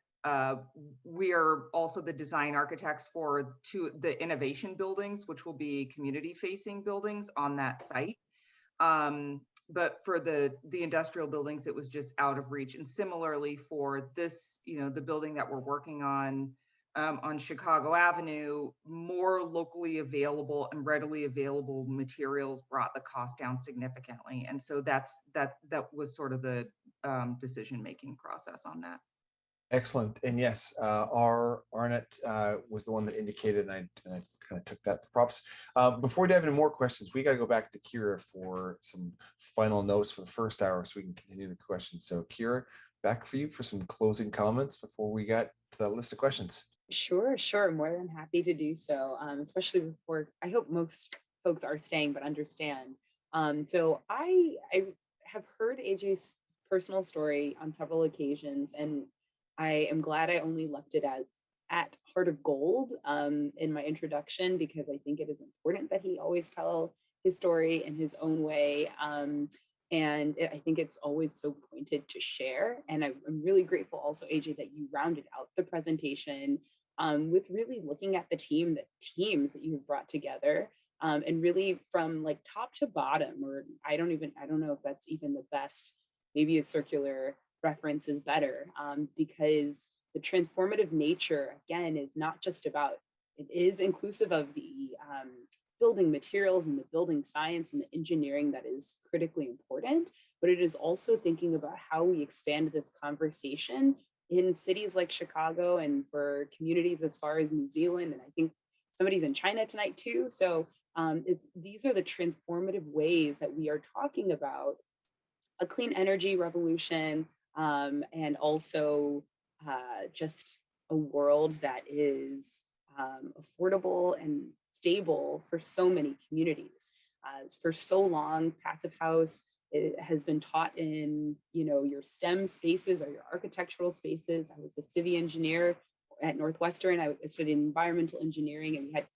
we are also the design architects for the innovation buildings, which will be community facing buildings on that site. But for the industrial buildings, it was just out of reach. And similarly for this, the building that we're working on Chicago Avenue, more locally available and readily available materials brought the cost down significantly. And so that was sort of the decision-making process on that. Excellent. And yes, our Arnett was the one that indicated, and I kind of took that to props. Before we dive into more questions, we got to go back to Kyra for some final notes for the first hour so we can continue the questions. So Kyra, back for you for some closing comments before we got to that list of questions. Sure. More than happy to do so, especially before, I hope most folks are staying but understand. So I have heard AJ's personal story on several occasions, and I am glad I only left it at Heart of Gold in my introduction, because I think it is important that he always tell his story in his own way. I think it's always so pointed to share. And I'm really grateful also, AJ, that you rounded out the presentation with really looking at the teams that you've brought together, and really from like top to bottom, or I don't know if that's even the best, maybe a circular reference is better, because the transformative nature, again, is not just about, it is inclusive of the building materials and the building science and the engineering that is critically important, but it is also thinking about how we expand this conversation in cities like Chicago and for communities as far as New Zealand. And I think somebody's in China tonight too. So these are the transformative ways that we are talking about a clean energy revolution, and also just a world that is affordable and stable for so many communities. For so long, Passive House, it has been taught in your STEM spaces or your architectural spaces. I was a civil engineer at Northwestern. I studied environmental engineering, and we had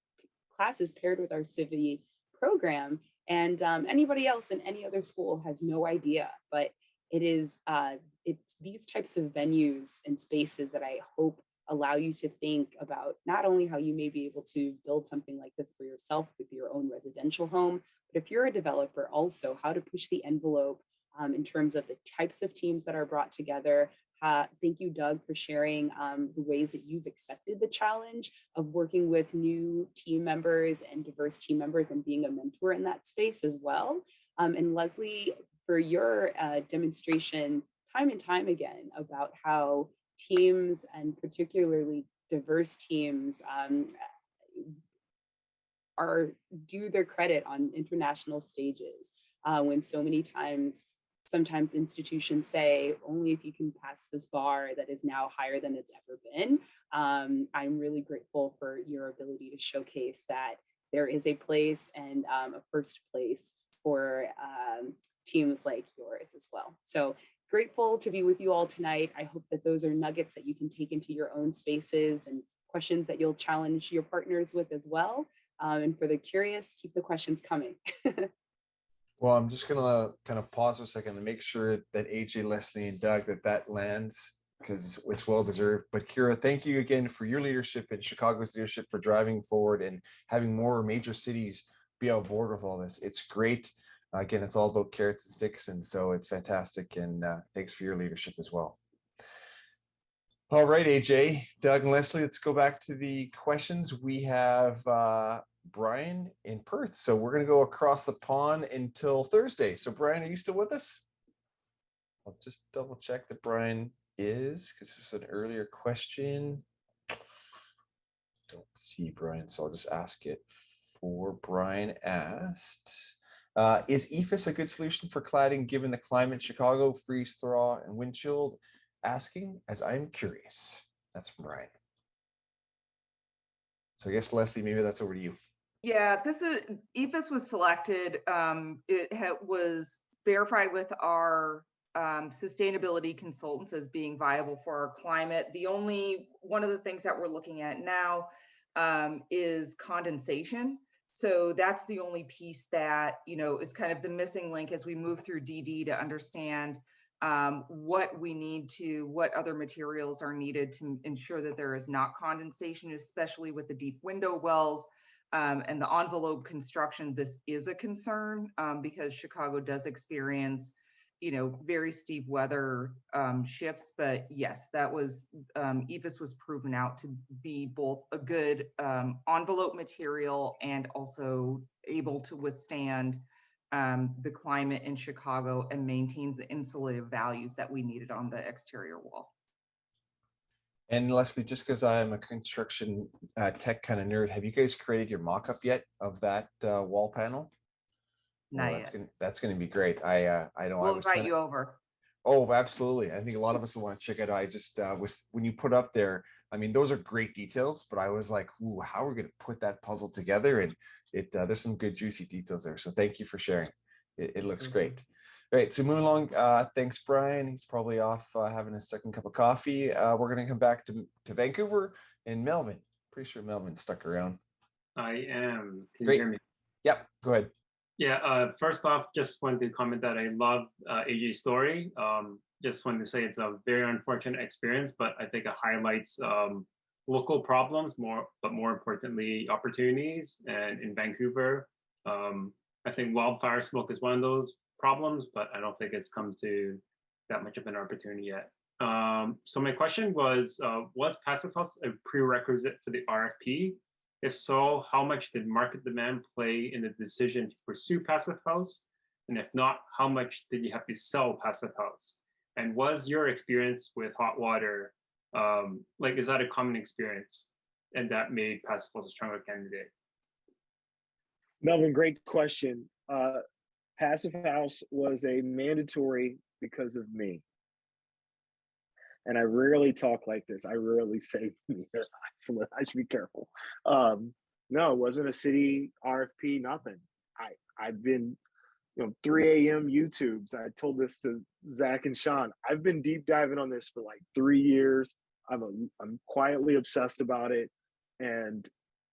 classes paired with our civil program. And anybody else in any other school has no idea, but it's these types of venues and spaces that I hope allow you to think about not only how you may be able to build something like this for yourself with your own residential home, but if you're a developer, also how to push the envelope in terms of the types of teams that are brought together. Thank you, Doug, for sharing the ways that you've accepted the challenge of working with new team members and diverse team members and being a mentor in that space as well. And Lesley, for your demonstration time and time again about how teams, and particularly diverse teams, do their credit on international stages, when so many times, sometimes institutions say, only if you can pass this bar that is now higher than it's ever been. I'm really grateful for your ability to showcase that there is a place and a first place for teams like yours as well. So grateful to be with you all tonight. I hope that those are nuggets that you can take into your own spaces and questions that you'll challenge your partners with as well. And for the curious, keep the questions coming. Well, I'm just gonna kind of pause for a second and make sure that AJ, Lesley, and Doug, that lands because it's well deserved. But Kyra, thank you again for your leadership and Chicago's leadership for driving forward and having more major cities be on board with all this. It's great. Again, it's all about carrots and sticks, and so it's fantastic. And thanks for your leadership as well. All right, AJ, Doug, and Lesley, let's go back to the questions. We have Brian in Perth, so we're going to go across the pond until Thursday. So Brian, are you still with us? I'll just double check that Brian is, because there's an earlier question. Don't see Brian, so I'll just ask it for Brian asked. Is EFIS a good solution for cladding given the climate, Chicago, freeze thaw, and wind chill? Asking as I'm curious. That's from Brian. So I guess Lesley, maybe that's over to you. Yeah, this is EFIS was selected. It was verified with our sustainability consultants as being viable for our climate. One of the things that we're looking at now is condensation. So that's the only piece that, is kind of the missing link as we move through DD to understand what other materials are needed to ensure that there is not condensation, especially with the deep window wells and the envelope construction. This is a concern because Chicago does experience, very steep weather shifts. But yes, that was EFIS was proven out to be both a good envelope material and also able to withstand the climate in Chicago and maintains the insulative values that we needed on the exterior wall. And Lesley, just because I am a construction tech kind of nerd, have you guys created your mock-up yet of that wall panel? Not yet. That's going to be great. I know. We'll invite you over. Oh, absolutely. I think a lot of us will want to check it out. I just when you put up there, I mean, those are great details, but I was like, ooh, how are we going to put that puzzle together? And there's some good juicy details there. So thank you for sharing. It looks great. All right, so moving along. Thanks, Brian. He's probably off having a second cup of coffee. We're going to come back to Vancouver and Melvin. Pretty sure Melvin's stuck around. I am. Can Great. you hear me? Yep, go ahead. Yeah, first off, just wanted to comment that I love AJ's story. Just wanted to say it's a very unfortunate experience, but I think it highlights local problems but more importantly, opportunities. And in Vancouver, I think wildfire smoke is one of those problems, but I don't think it's come to that much of an opportunity yet. So my question was Pacifist a prerequisite for the RFP? If so, how much did market demand play in the decision to pursue Passive House? And if not, how much did you have to sell Passive House? And was your experience with hot water, is that a common experience? And that made Passive House a stronger candidate? Melvin, great question. Passive House was a mandatory because of me. And I rarely talk like this. I rarely say me. I should be careful. No, it wasn't a city RFP, nothing. I've been, 3 a.m. YouTubes. I told this to Zach and Sean. I've been deep diving on this for like 3 years. I'm quietly obsessed about it. And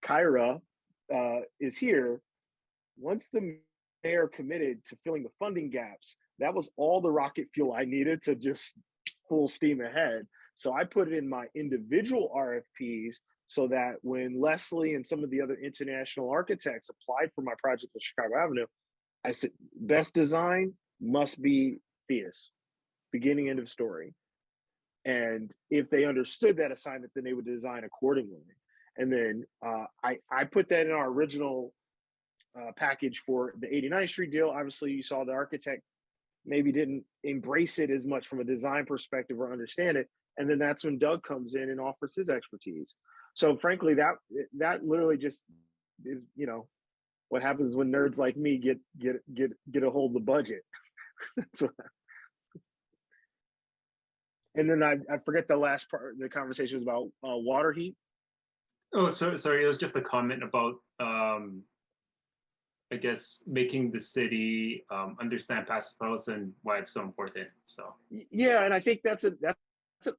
Kyra is here. Once the mayor committed to filling the funding gaps, that was all the rocket fuel I needed to just full steam ahead. So I put it in my individual RFPs so that when Lesley and some of the other international architects applied for my project at Chicago Avenue, I said, best design must be Phius, beginning, end of story. And if they understood that assignment, then they would design accordingly. And then I put that in our original package for the 89th Street deal. Obviously, you saw the architect maybe didn't embrace it as much from a design perspective or understand it. And then that's when Doug comes in and offers his expertise. So frankly, that literally just is, what happens when nerds like me get a hold of the budget. And then I forget the last part of the conversation was about water heat. Oh, sorry. It was just a comment about, I guess, making the city understand Passive House and why it's so important. So yeah, and I think that's an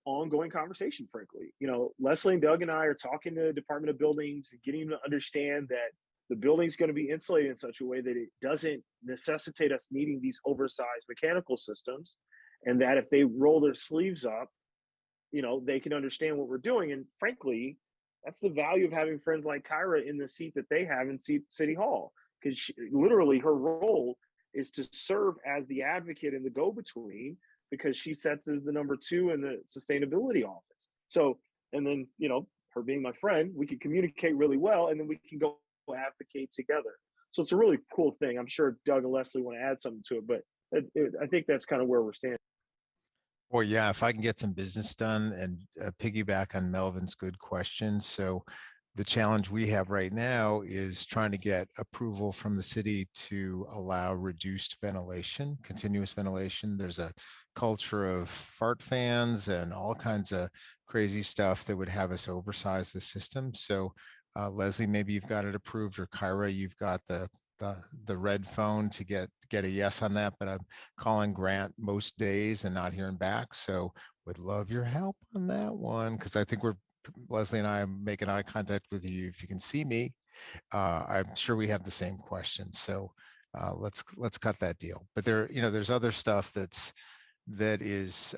ongoing conversation, frankly. Lesley and Doug and I are talking to the Department of Buildings and getting them to understand that the building's going to be insulated in such a way that it doesn't necessitate us needing these oversized mechanical systems, and that if they roll their sleeves up they can understand what we're doing. And frankly, that's the value of having friends like Kyra in the seat that they have in City Hall, because literally her role is to serve as the advocate and the go-between, because she sits as the number 2 in the sustainability office. So, and then, her being my friend, we can communicate really well, and then we can go advocate together. So it's a really cool thing. I'm sure Doug and Lesley want to add something to it, but I think that's kind of where we're standing. Well, yeah, if I can get some business done and piggyback on Melvin's good question. So the challenge we have right now is trying to get approval from the city to allow reduced ventilation, continuous ventilation. There's a culture of fart fans and all kinds of crazy stuff that would have us oversize the system. So Lesley, maybe you've got it approved, or Kyra, you've got the red phone to get a yes on that, but I'm calling Grant most days and not hearing back. So would love your help on that one, because I think Lesley and I are making eye contact with you. If you can see me, I'm sure we have the same questions. So let's cut that deal. But there's other stuff that is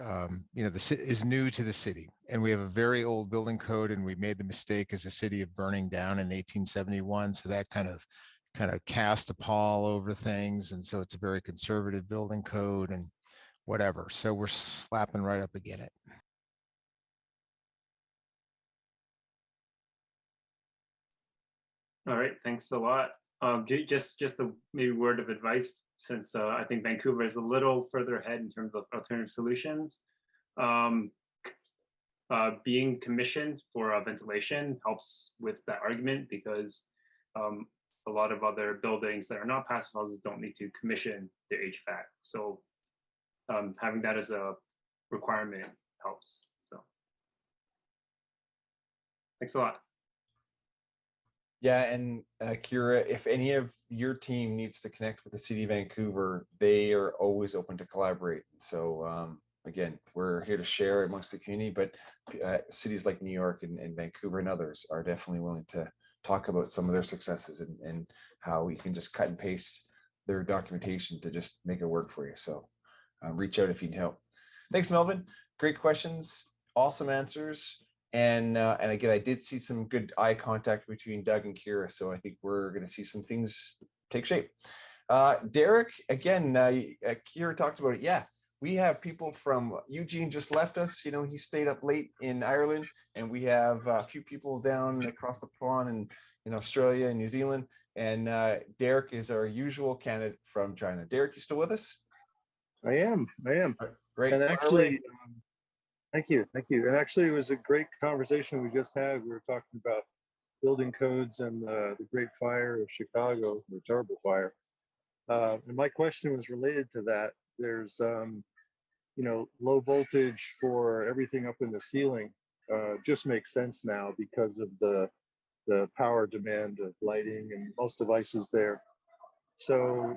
is new to the city, and we have a very old building code, and we made the mistake as a city of burning down in 1871. So that kind of cast a pall over things, and so it's a very conservative building code and whatever. So we're slapping right up against it. All right, thanks a lot. Just a maybe word of advice, since I think Vancouver is a little further ahead in terms of alternative solutions. Being commissioned for ventilation helps with that argument, because a lot of other buildings that are not passive houses don't need to commission their HVAC. So having that as a requirement helps. So thanks a lot. Yeah, and Kyra, if any of your team needs to connect with the City of Vancouver, they are always open to collaborate. So again, we're here to share amongst the community, but cities like New York and Vancouver and others are definitely willing to talk about some of their successes and how we can just cut and paste their documentation to just make it work for you. So reach out if you need help. Thanks, Melvin. Great questions, awesome answers. And again, I did see some good eye contact between Doug and Kyra, so I think we're going to see some things take shape. Derek, again, Kyra talked about it. Yeah, we have people from Eugene just left us. He stayed up late in Ireland, and we have a few people down across the pond in Australia and New Zealand. And Derek is our usual candidate from China. Derek, you still with us? I am. Great. And actually, thank you. And actually, it was a great conversation we just had. We were talking about building codes and the Great Fire of Chicago, the terrible fire. And my question was related to that. There's, low voltage for everything up in the ceiling just makes sense now because of the power demand of lighting and most devices there. So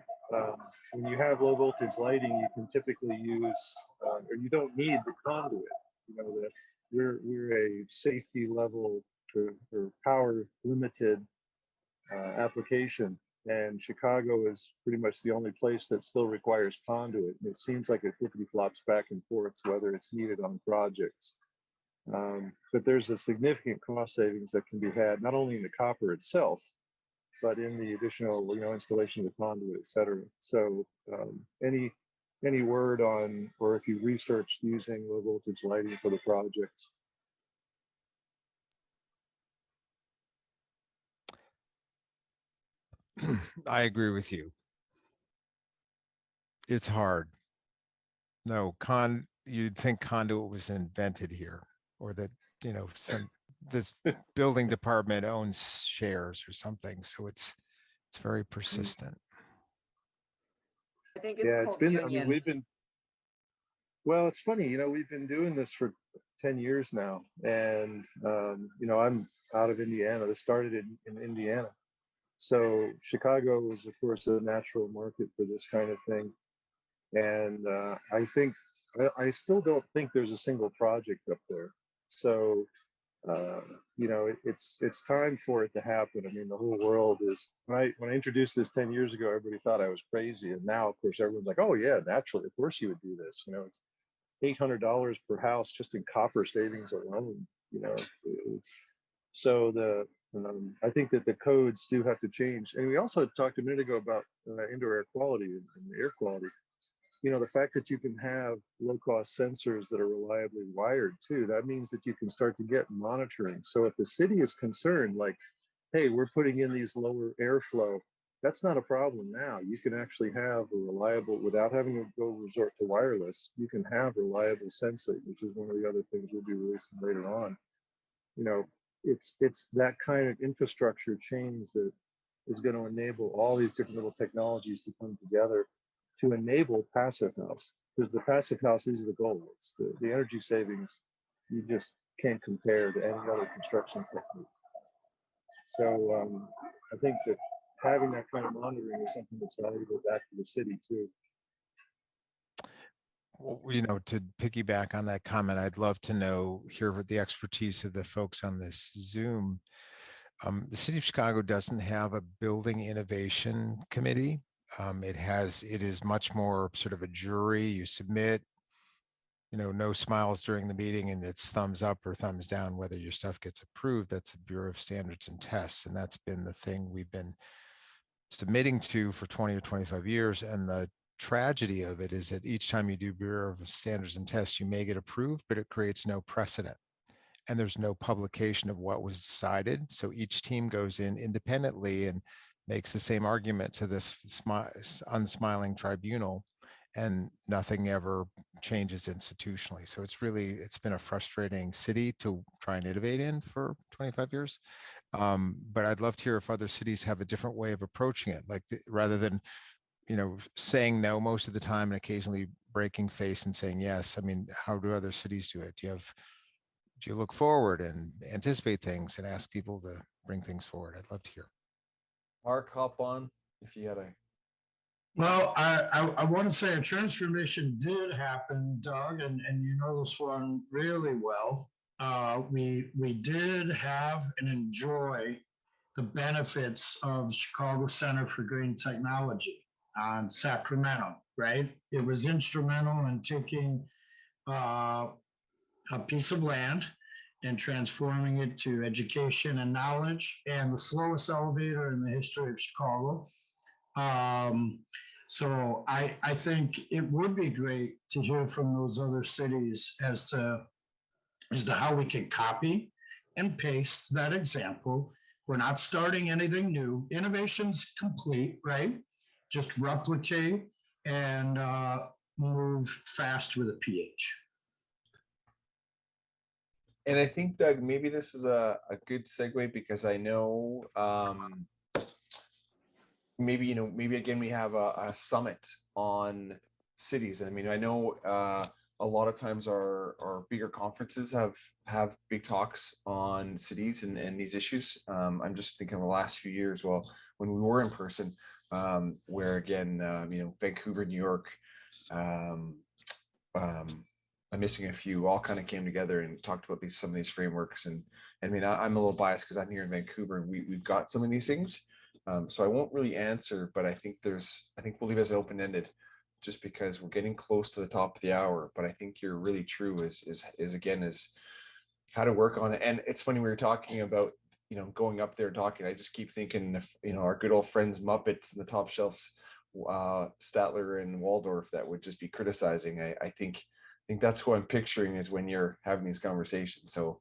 when you have low voltage lighting, you can typically use, or you don't need the conduit. That we're a safety level for power limited application, and Chicago is pretty much the only place that still requires conduit. And it seems like it flippity flops back and forth whether it's needed on projects. But there's a significant cost savings that can be had not only in the copper itself, but in the additional installation of the conduit, et cetera. So any word on, or if you researched using low voltage lighting for the projects? I agree with you. It's hard. No, you'd think conduit was invented here, or that, this building department owns shares or something. So it's very persistent. I think it's called unions. Well, it's funny, we've been doing this for 10 years now, and I'm out of Indiana. This started in Indiana. So Chicago is, of course, a natural market for this kind of thing. And I still don't think there's a single project up there. So, it's time for it to happen. I mean, the whole world is, when I introduced this 10 years ago, everybody thought I was crazy. And now, of course, everyone's like, oh yeah, naturally, of course you would do this. $800 per house just in copper savings alone. You know, it's so I think that the codes do have to change. And we also talked a minute ago about indoor air quality and air quality. You know, the fact that you can have low-cost sensors that are reliably wired too, that means that you can start to get monitoring. So if the city is concerned, like, hey, we're putting in these lower airflow, that's not a problem now. You can actually have a reliable, without having to go resort to wireless, you can have reliable sensing, which is one of the other things we'll be releasing later on. You know, it's that kind of infrastructure change that is going to enable all these different little technologies to come together to enable passive house, because the passive house is the goal. It's the energy savings you just can't compare to any other construction technique. So I think that having that kind of monitoring is something that's valuable back to the city too. Well, you know, to piggyback on that comment, I'd love to hear the expertise of the folks on this Zoom. The city of Chicago doesn't have a building innovation committee. It is much more sort of a jury. You submit, you know, no smiles during the meeting, and it's thumbs up or thumbs down whether your stuff gets approved. That's the Bureau of Standards and Tests, and that's been the thing we've been submitting to for 20 or 25 years. And the tragedy of it is that each time you do Bureau of Standards and Tests, you may get approved, but it creates no precedent. And there's no publication of what was decided. So each team goes in independently and makes the same argument to this unsmiling tribunal, and nothing ever changes institutionally. So it's been a frustrating city to try and innovate in for 25 years. But I'd love to hear if other cities have a different way of approaching it, like rather than, you know, saying no most of the time and occasionally breaking face and saying yes. I mean, how do other cities do it? Do you look forward and anticipate things and ask people to bring things forward? I'd love to hear. Mark, hop on if you had a. Well, I want to say a transformation did happen, Doug, and you know this one really well. We did have and enjoy the benefits of Chicago Center for Green Technology on Sacramento, right? It was instrumental in taking a piece of land and transforming it to education and knowledge, and the slowest elevator in the history of Chicago. So I think it would be great to hear from those other cities as to how we can copy and paste that example. We're not starting anything new. Innovation's complete, right? Just replicate and move fast with a PH. And I think, Doug, maybe this is a good segue, because I know maybe again we have a summit on cities. I mean, I know a lot of times our bigger conferences have big talks on cities and these issues. I'm just thinking of the last few years, well, when we were in person, where again, Vancouver, New York, I'm missing a few, all kind of came together and talked about some of these frameworks. And I mean, I'm a little biased because I'm here in Vancouver and we've got some of these things. So I won't really answer, but I think we'll leave it as open-ended, just because we're getting close to the top of the hour. But I think you're really true is how to work on it. And it's funny, we were talking about, going up there talking, I just keep thinking if, our good old friends Muppets and the top shelves, Statler and Waldorf, that would just be criticizing. I think that's who I'm picturing is when you're having these conversations. So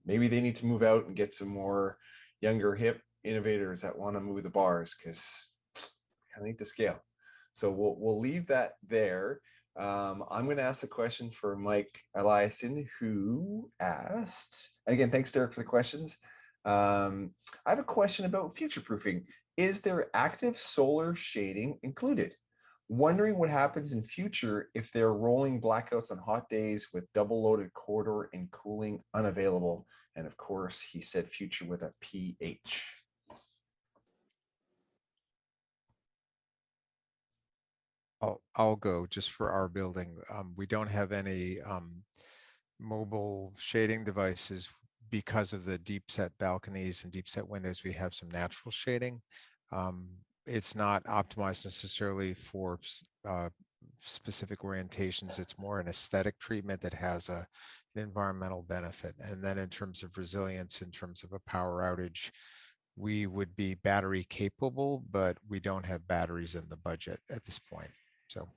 maybe they need to move out and get some more younger, hip innovators that want to move the bars, because I need to scale. So we'll leave that there. I'm going to ask a question for Mike Eliason, who asked, and again, thanks, Derek, for the questions. I have a question about future-proofing. Is there active solar shading included? Wondering what happens in future if they're rolling blackouts on hot days with double-loaded corridor and cooling unavailable. And of course, he said future with a PH. I'll go just for our building. We don't have any mobile shading devices because of the deep set balconies and deep set windows. We have some natural shading. It's not optimized necessarily for specific orientations. It's more an aesthetic treatment that has an environmental benefit. And then in terms of resilience, in terms of a power outage, we would be battery capable, but we don't have batteries in the budget at this point. So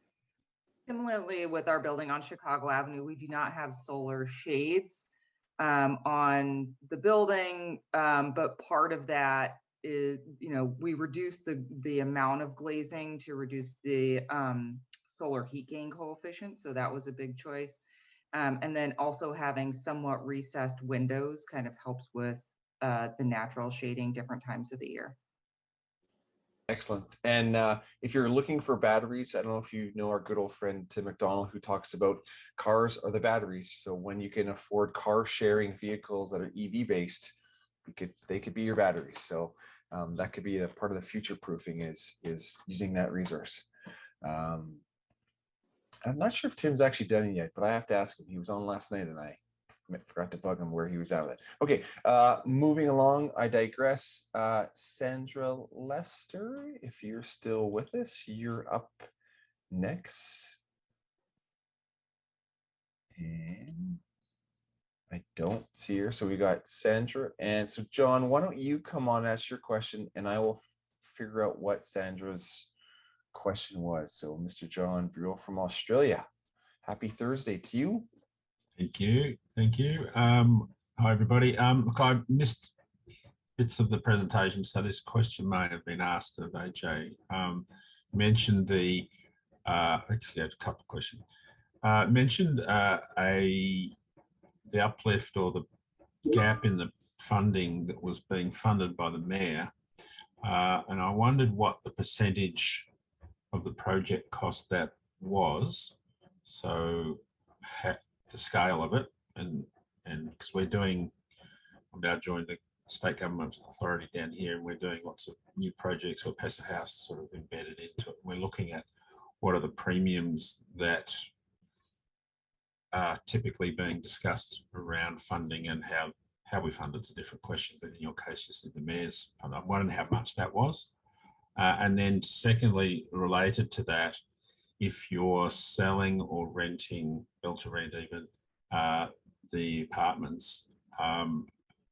similarly with our building on Chicago Avenue, we do not have solar shades on the building, but part of that is, we reduced the amount of glazing to reduce the solar heat gain coefficient. So that was a big choice. And then also having somewhat recessed windows kind of helps with the natural shading different times of the year. Excellent. And if you're looking for batteries, I don't know if you know our good old friend Tim McDonald, who talks about cars are the batteries. So when you can afford car sharing vehicles that are EV based, they could be your batteries. So that could be a part of the future proofing is using that resource. I'm not sure if Tim's actually done it yet, but I have to ask him. He was on last night and I forgot to bug him where he was at with it. Okay, moving along, I digress. Sandra Lester, if you're still with us, you're up next. And I don't see her, so we got Sandra. And so John, why don't you come on, ask your question, and I will figure out what Sandra's question was. So Mr. John Bureau from Australia, happy Thursday to you. Thank you. Thank you. Hi, everybody. Look, I missed bits of the presentation, so this question may have been asked of AJ. You mentioned actually I have a couple of questions. Mentioned the uplift or the gap in the funding that was being funded by the mayor. And I wondered what the percentage of the project cost that was. So the scale of it, and because I'm now joined the state government authority down here, and we're doing lots of new projects where Passive House is sort of embedded into it. We're looking at what are the premiums that are typically being discussed around funding, and how we fund it's a different question, but in your case, you said the mayor's fund. I'm wondering how much that was. And then secondly, related to that, if you're selling or renting, built to rent even, the apartments,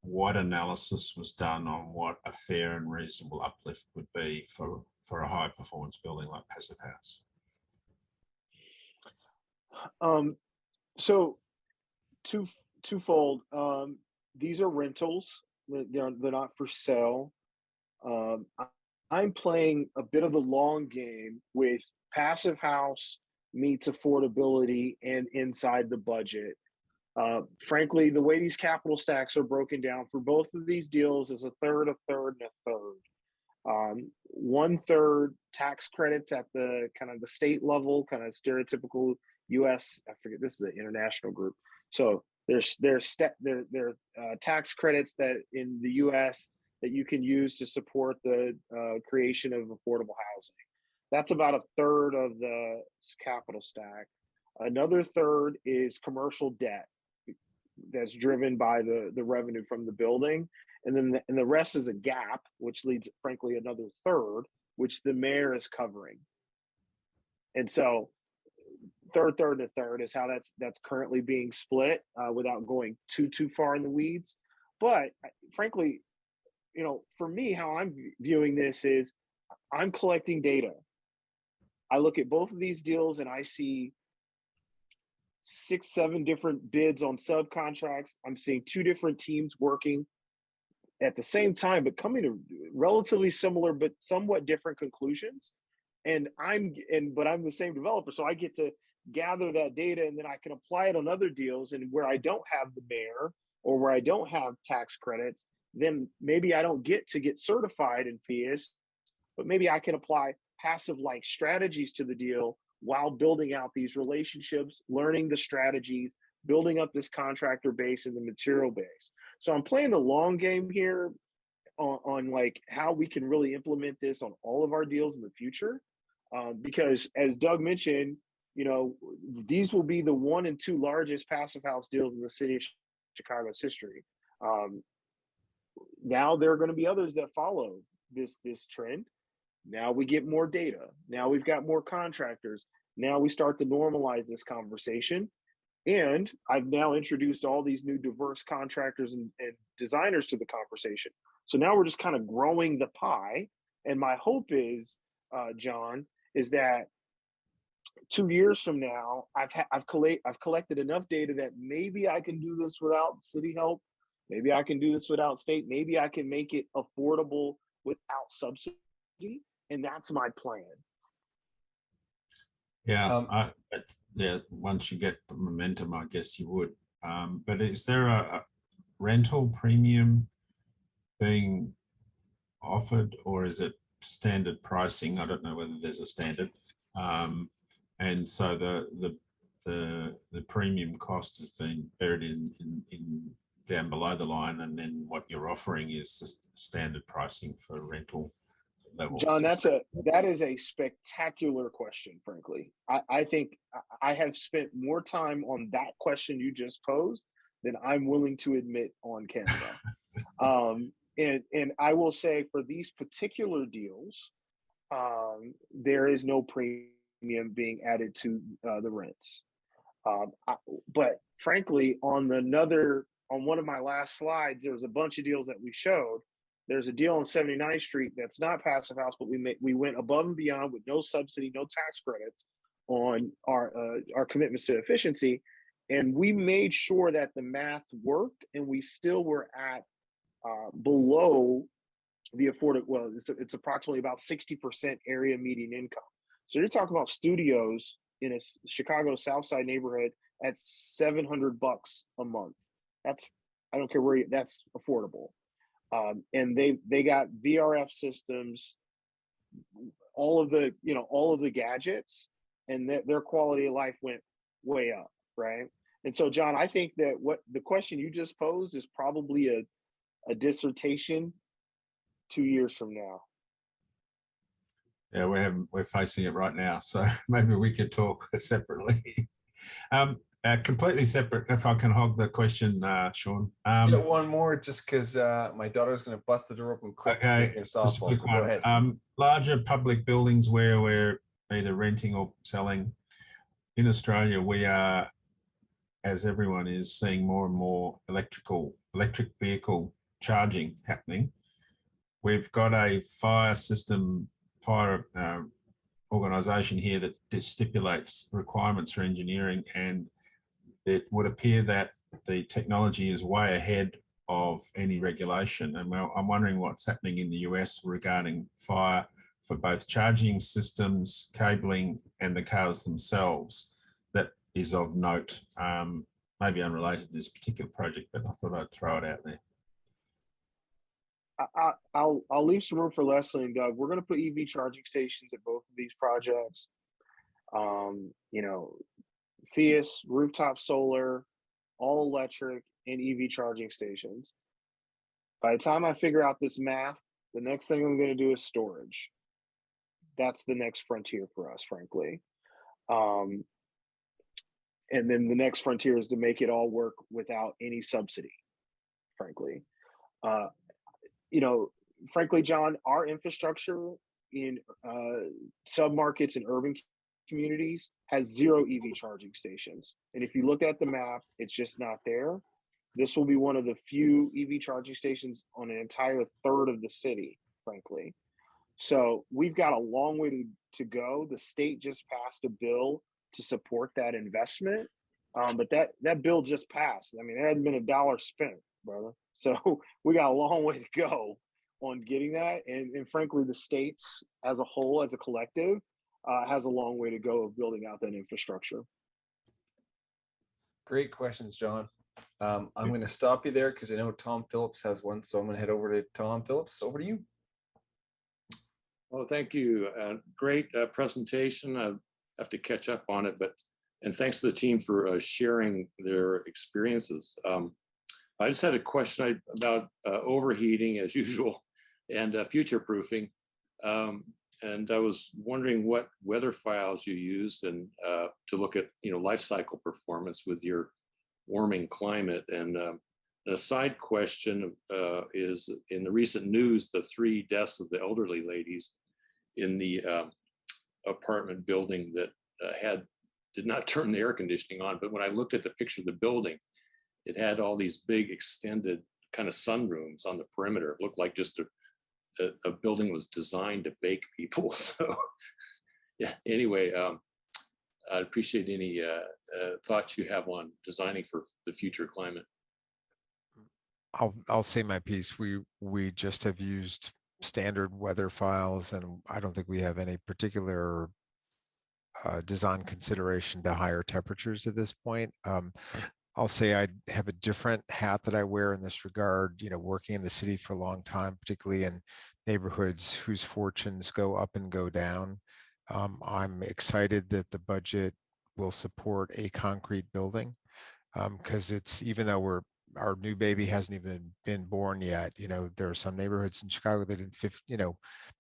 what analysis was done on what a fair and reasonable uplift would be for a high performance building like Passive House? So twofold. These are rentals. They're not for sale. I'm playing a bit of the long game with Passive House meets affordability and inside the budget. Frankly, the way these capital stacks are broken down for both of these deals is a third, and a third. 1/3 tax credits at the kind of the state level, kind of stereotypical U.S. I forget, this is an international group. So there's tax credits that in the U.S. that you can use to support the creation of affordable housing. That's about a third of the capital stack. Another third is commercial debt that's driven by the revenue from the building. And then the rest is a gap, which leads, frankly, another third, which the mayor is covering. And so third, and a third is how that's currently being split without going too far in the weeds. But frankly, for me, how I'm viewing this is I'm collecting data. I look at both of these deals and I see 6, 7 different bids on subcontracts. I'm seeing 2 different teams working at the same time, but coming to relatively similar but somewhat different conclusions. But I'm the same developer, so I get to gather that data and then I can apply it on other deals. And where I don't have the mayor or where I don't have tax credits, then maybe I don't get certified in Phius, but maybe I can apply passive-like strategies to the deal while building out these relationships, learning the strategies, building up this contractor base and the material base. So I'm playing the long game here on like how we can really implement this on all of our deals in the future. Because as Doug mentioned, these will be the 1 and 2 largest Passive House deals in the city of Chicago's history. Now there are going to be others that follow this trend. Now we get more data. Now we've got more contractors. Now we start to normalize this conversation. And I've now introduced all these new diverse contractors and designers to the conversation. So now we're just kind of growing the pie. And my hope is, John, is that 2 years from now, I've collected enough data that maybe I can do this without city help. Maybe I can do this without state. Maybe I can make it affordable without subsidy. And that's my plan. Yeah, yeah. Once you get the momentum, I guess you would. But is there a rental premium being offered, or is it standard pricing? I don't know whether there's a standard. And so the premium cost has been buried in down below the line, and then what you're offering is just standard pricing for rental levels. John, that is a spectacular question, frankly. I think I have spent more time on that question you just posed than I'm willing to admit on camera. And I will say for these particular deals, there is no premium being added to the rents. But frankly, on one of my last slides, there was a bunch of deals that we showed. There's a deal on 79th Street that's not Passive House, but we went above and beyond with no subsidy, no tax credits on our commitments to efficiency, and we made sure that the math worked, and we still were at below the affordable. Well, it's approximately about 60% area median income. So you're talking about studios in a Chicago South Side neighborhood at $700 a month. I don't care where that's affordable. And they got VRF systems, all of the gadgets, and their quality of life went way up, right? And so, John, I think that what the question you just posed is probably a dissertation 2 years from now. Yeah, we're facing it right now, so maybe we could talk separately. Completely separate, if I can hog the question, Sean. Get one more, just because my daughter's going to bust the door open quick. Okay, just a quick one. Go ahead. Larger public buildings where we're either renting or selling. In Australia, we are, as everyone is, seeing more and more electric vehicle charging happening. We've got a fire organisation here that stipulates requirements for engineering, and it would appear that the technology is way ahead of any regulation. And I'm wondering what's happening in the US regarding fire for both charging systems, cabling, and the cars themselves. That is of note, maybe unrelated to this particular project, but I thought I'd throw it out there. I'll leave some room for Lesley and Doug. We're going to put EV charging stations at both of these projects. Phius, rooftop solar, all electric, and EV charging stations. By the time I figure out this math, the next thing I'm going to do is storage. That's the next frontier for us, frankly. And then the next frontier is to make it all work without any subsidy, frankly. Frankly, John, our infrastructure in submarkets and urban communities has 0 EV charging stations. And if you look at the map, it's just not there. This will be one of the few EV charging stations on an entire third of the city, frankly. So we've got a long way to go. The state just passed a bill to support that investment. But that bill just passed. I mean, there hadn't been a dollar spent, brother. So we got a long way to go on getting that. And frankly, the states as a whole, as a collective, has a long way to go of building out that infrastructure. Great questions, John. I'm going to stop you there because I know Tom Phillips has one. So I'm going to head over to Tom Phillips. Over to you. Well, thank you. Great presentation. I have to catch up on it, and thanks to the team for sharing their experiences. I just had a question about overheating as usual and future proofing. And I was wondering what weather files you used and to look at life cycle performance with your warming climate. And a side question is, in the recent news, the 3 deaths of the elderly ladies in the apartment building that did not turn the air conditioning on, but when I looked at the picture of the building, it had all these big extended kind of sunrooms on the perimeter. It looked like just a building was designed to bake people. So yeah, anyway, I'd appreciate any thoughts you have on designing for the future climate. I'll say my piece. We just have used standard weather files, and I don't think we have any particular design consideration to higher temperatures at this point. I'll say I have a different hat that I wear in this regard, working in the city for a long time, particularly in neighborhoods whose fortunes go up and go down. I'm excited that the budget will support a concrete building, because it's, even though our new baby hasn't even been born yet, there are some neighborhoods in Chicago that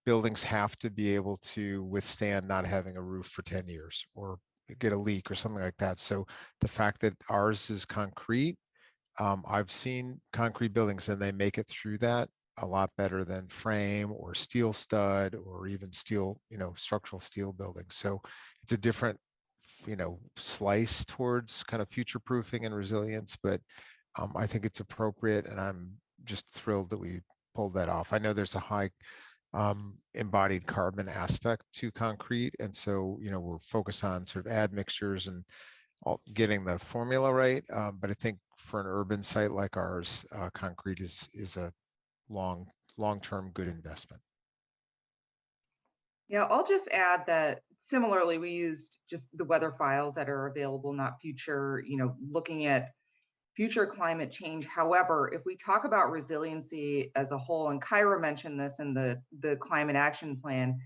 buildings have to be able to withstand not having a roof for 10 years or get a leak or something like that. So the fact that ours is concrete, I've seen concrete buildings and they make it through that a lot better than frame or steel stud or even steel, structural steel buildings. So it's a different, slice towards kind of future proofing and resilience, but I think it's appropriate, and I'm just thrilled that we pulled that off. I know there's a high embodied carbon aspect to concrete, and so we're focused on sort of admixtures and getting the formula right. But I think for an urban site like ours, concrete is a long-term good investment. Yeah, I'll just add that similarly, we used just the weather files that are available, not future, looking at future climate change. However, if we talk about resiliency as a whole, and Kyra mentioned this in the climate action plan,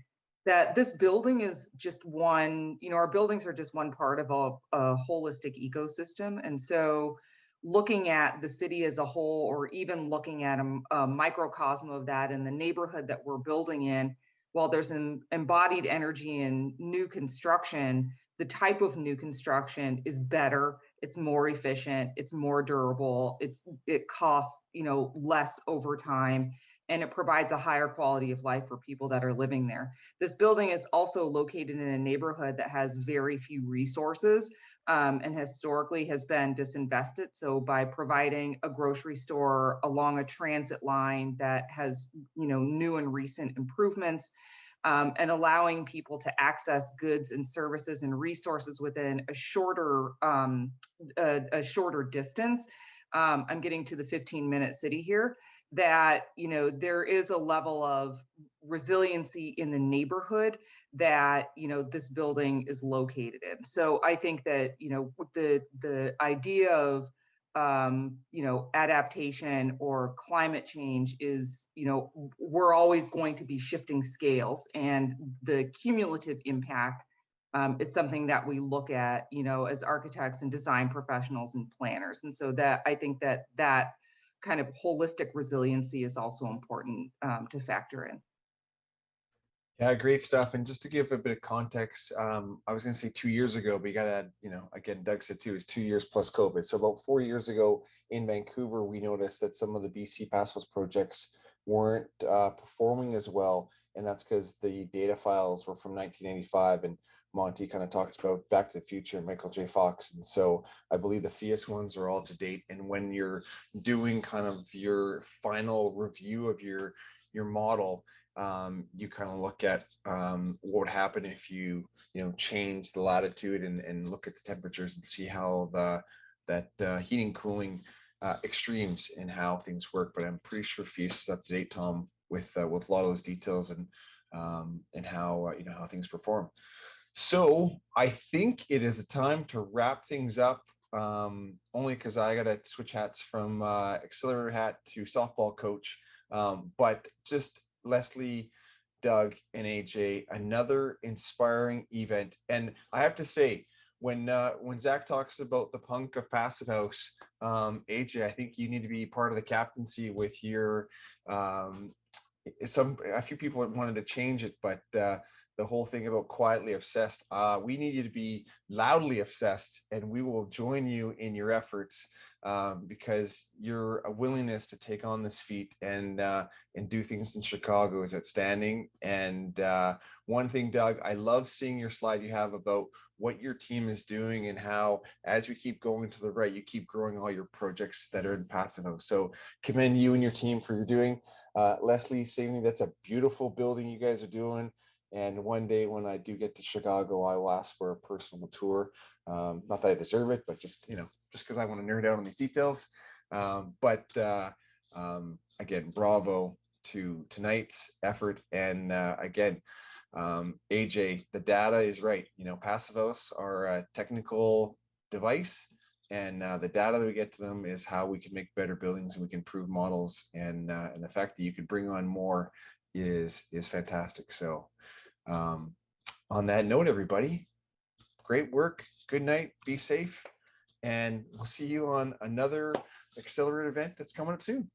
that this building is just one, our buildings are just one part of a holistic ecosystem. And so looking at the city as a whole, or even looking at a microcosm of that in the neighborhood that we're building in, while there's an embodied energy in new construction, the type of new construction is better, it's more efficient, it's more durable, it costs less over time, and it provides a higher quality of life for people that are living there. This building is also located in a neighborhood that has very few resources, and historically has been disinvested. So by providing a grocery store along a transit line that has new and recent improvements, and allowing people to access goods and services and resources within a shorter distance. I'm getting to the 15-minute city here, that there is a level of resiliency in the neighborhood that this building is located in. So I think that the idea of adaptation or climate change is, we're always going to be shifting scales, and the cumulative impact is something that we look at, as architects and design professionals and planners. And so that I think that kind of holistic resiliency is also important to factor in. Yeah, great stuff. And just to give a bit of context, I was going to say 2 years ago, but you got to add, again, Doug said too, it's 2 years plus COVID. So about 4 years ago in Vancouver, we noticed that some of the BC Pacifist projects weren't performing as well. And that's because the data files were from 1985, and Monty kind of talked about Back to the Future and Michael J. Fox. And so I believe the Phius ones are all to date. And when you're doing kind of your final review of your model, you kind of look at what would happen if you change the latitude and look at the temperatures and see how that heating cooling extremes and how things work. But I'm pretty sure Phius is up to date, Tom, with a lot of those details and how how things perform. So I think it is a time to wrap things up. Only because I got to switch hats from accelerator hat to softball coach, but just Lesley, Doug, and AJ, another inspiring event. And I have to say, when Zach talks about the punk of Passive House, AJ, I think you need to be part of the captaincy with your. A few people wanted to change it, but the whole thing about quietly obsessed, we need you to be loudly obsessed, and we will join you in your efforts because your willingness to take on this feat and do things in Chicago is outstanding. And one thing, Doug, I love seeing your slide you have about what your team is doing and how, as we keep going to the right, you keep growing all your projects that are in Pacifist. So commend you and your team for your doing. Lesley, same thing. That's a beautiful building you guys are doing. And one day when I do get to Chicago, I will ask for a personal tour. Not that I deserve it, but just, just because I want to nerd out on these details. Again, bravo to tonight's effort. And again, AJ, the data is right. Pacifist are a technical device, and the data that we get to them is how we can make better buildings and we can improve models. And the fact that you could bring on more is fantastic. So on that note, everybody, great work. Good night. Be safe. And we'll see you on another Accelerator event that's coming up soon.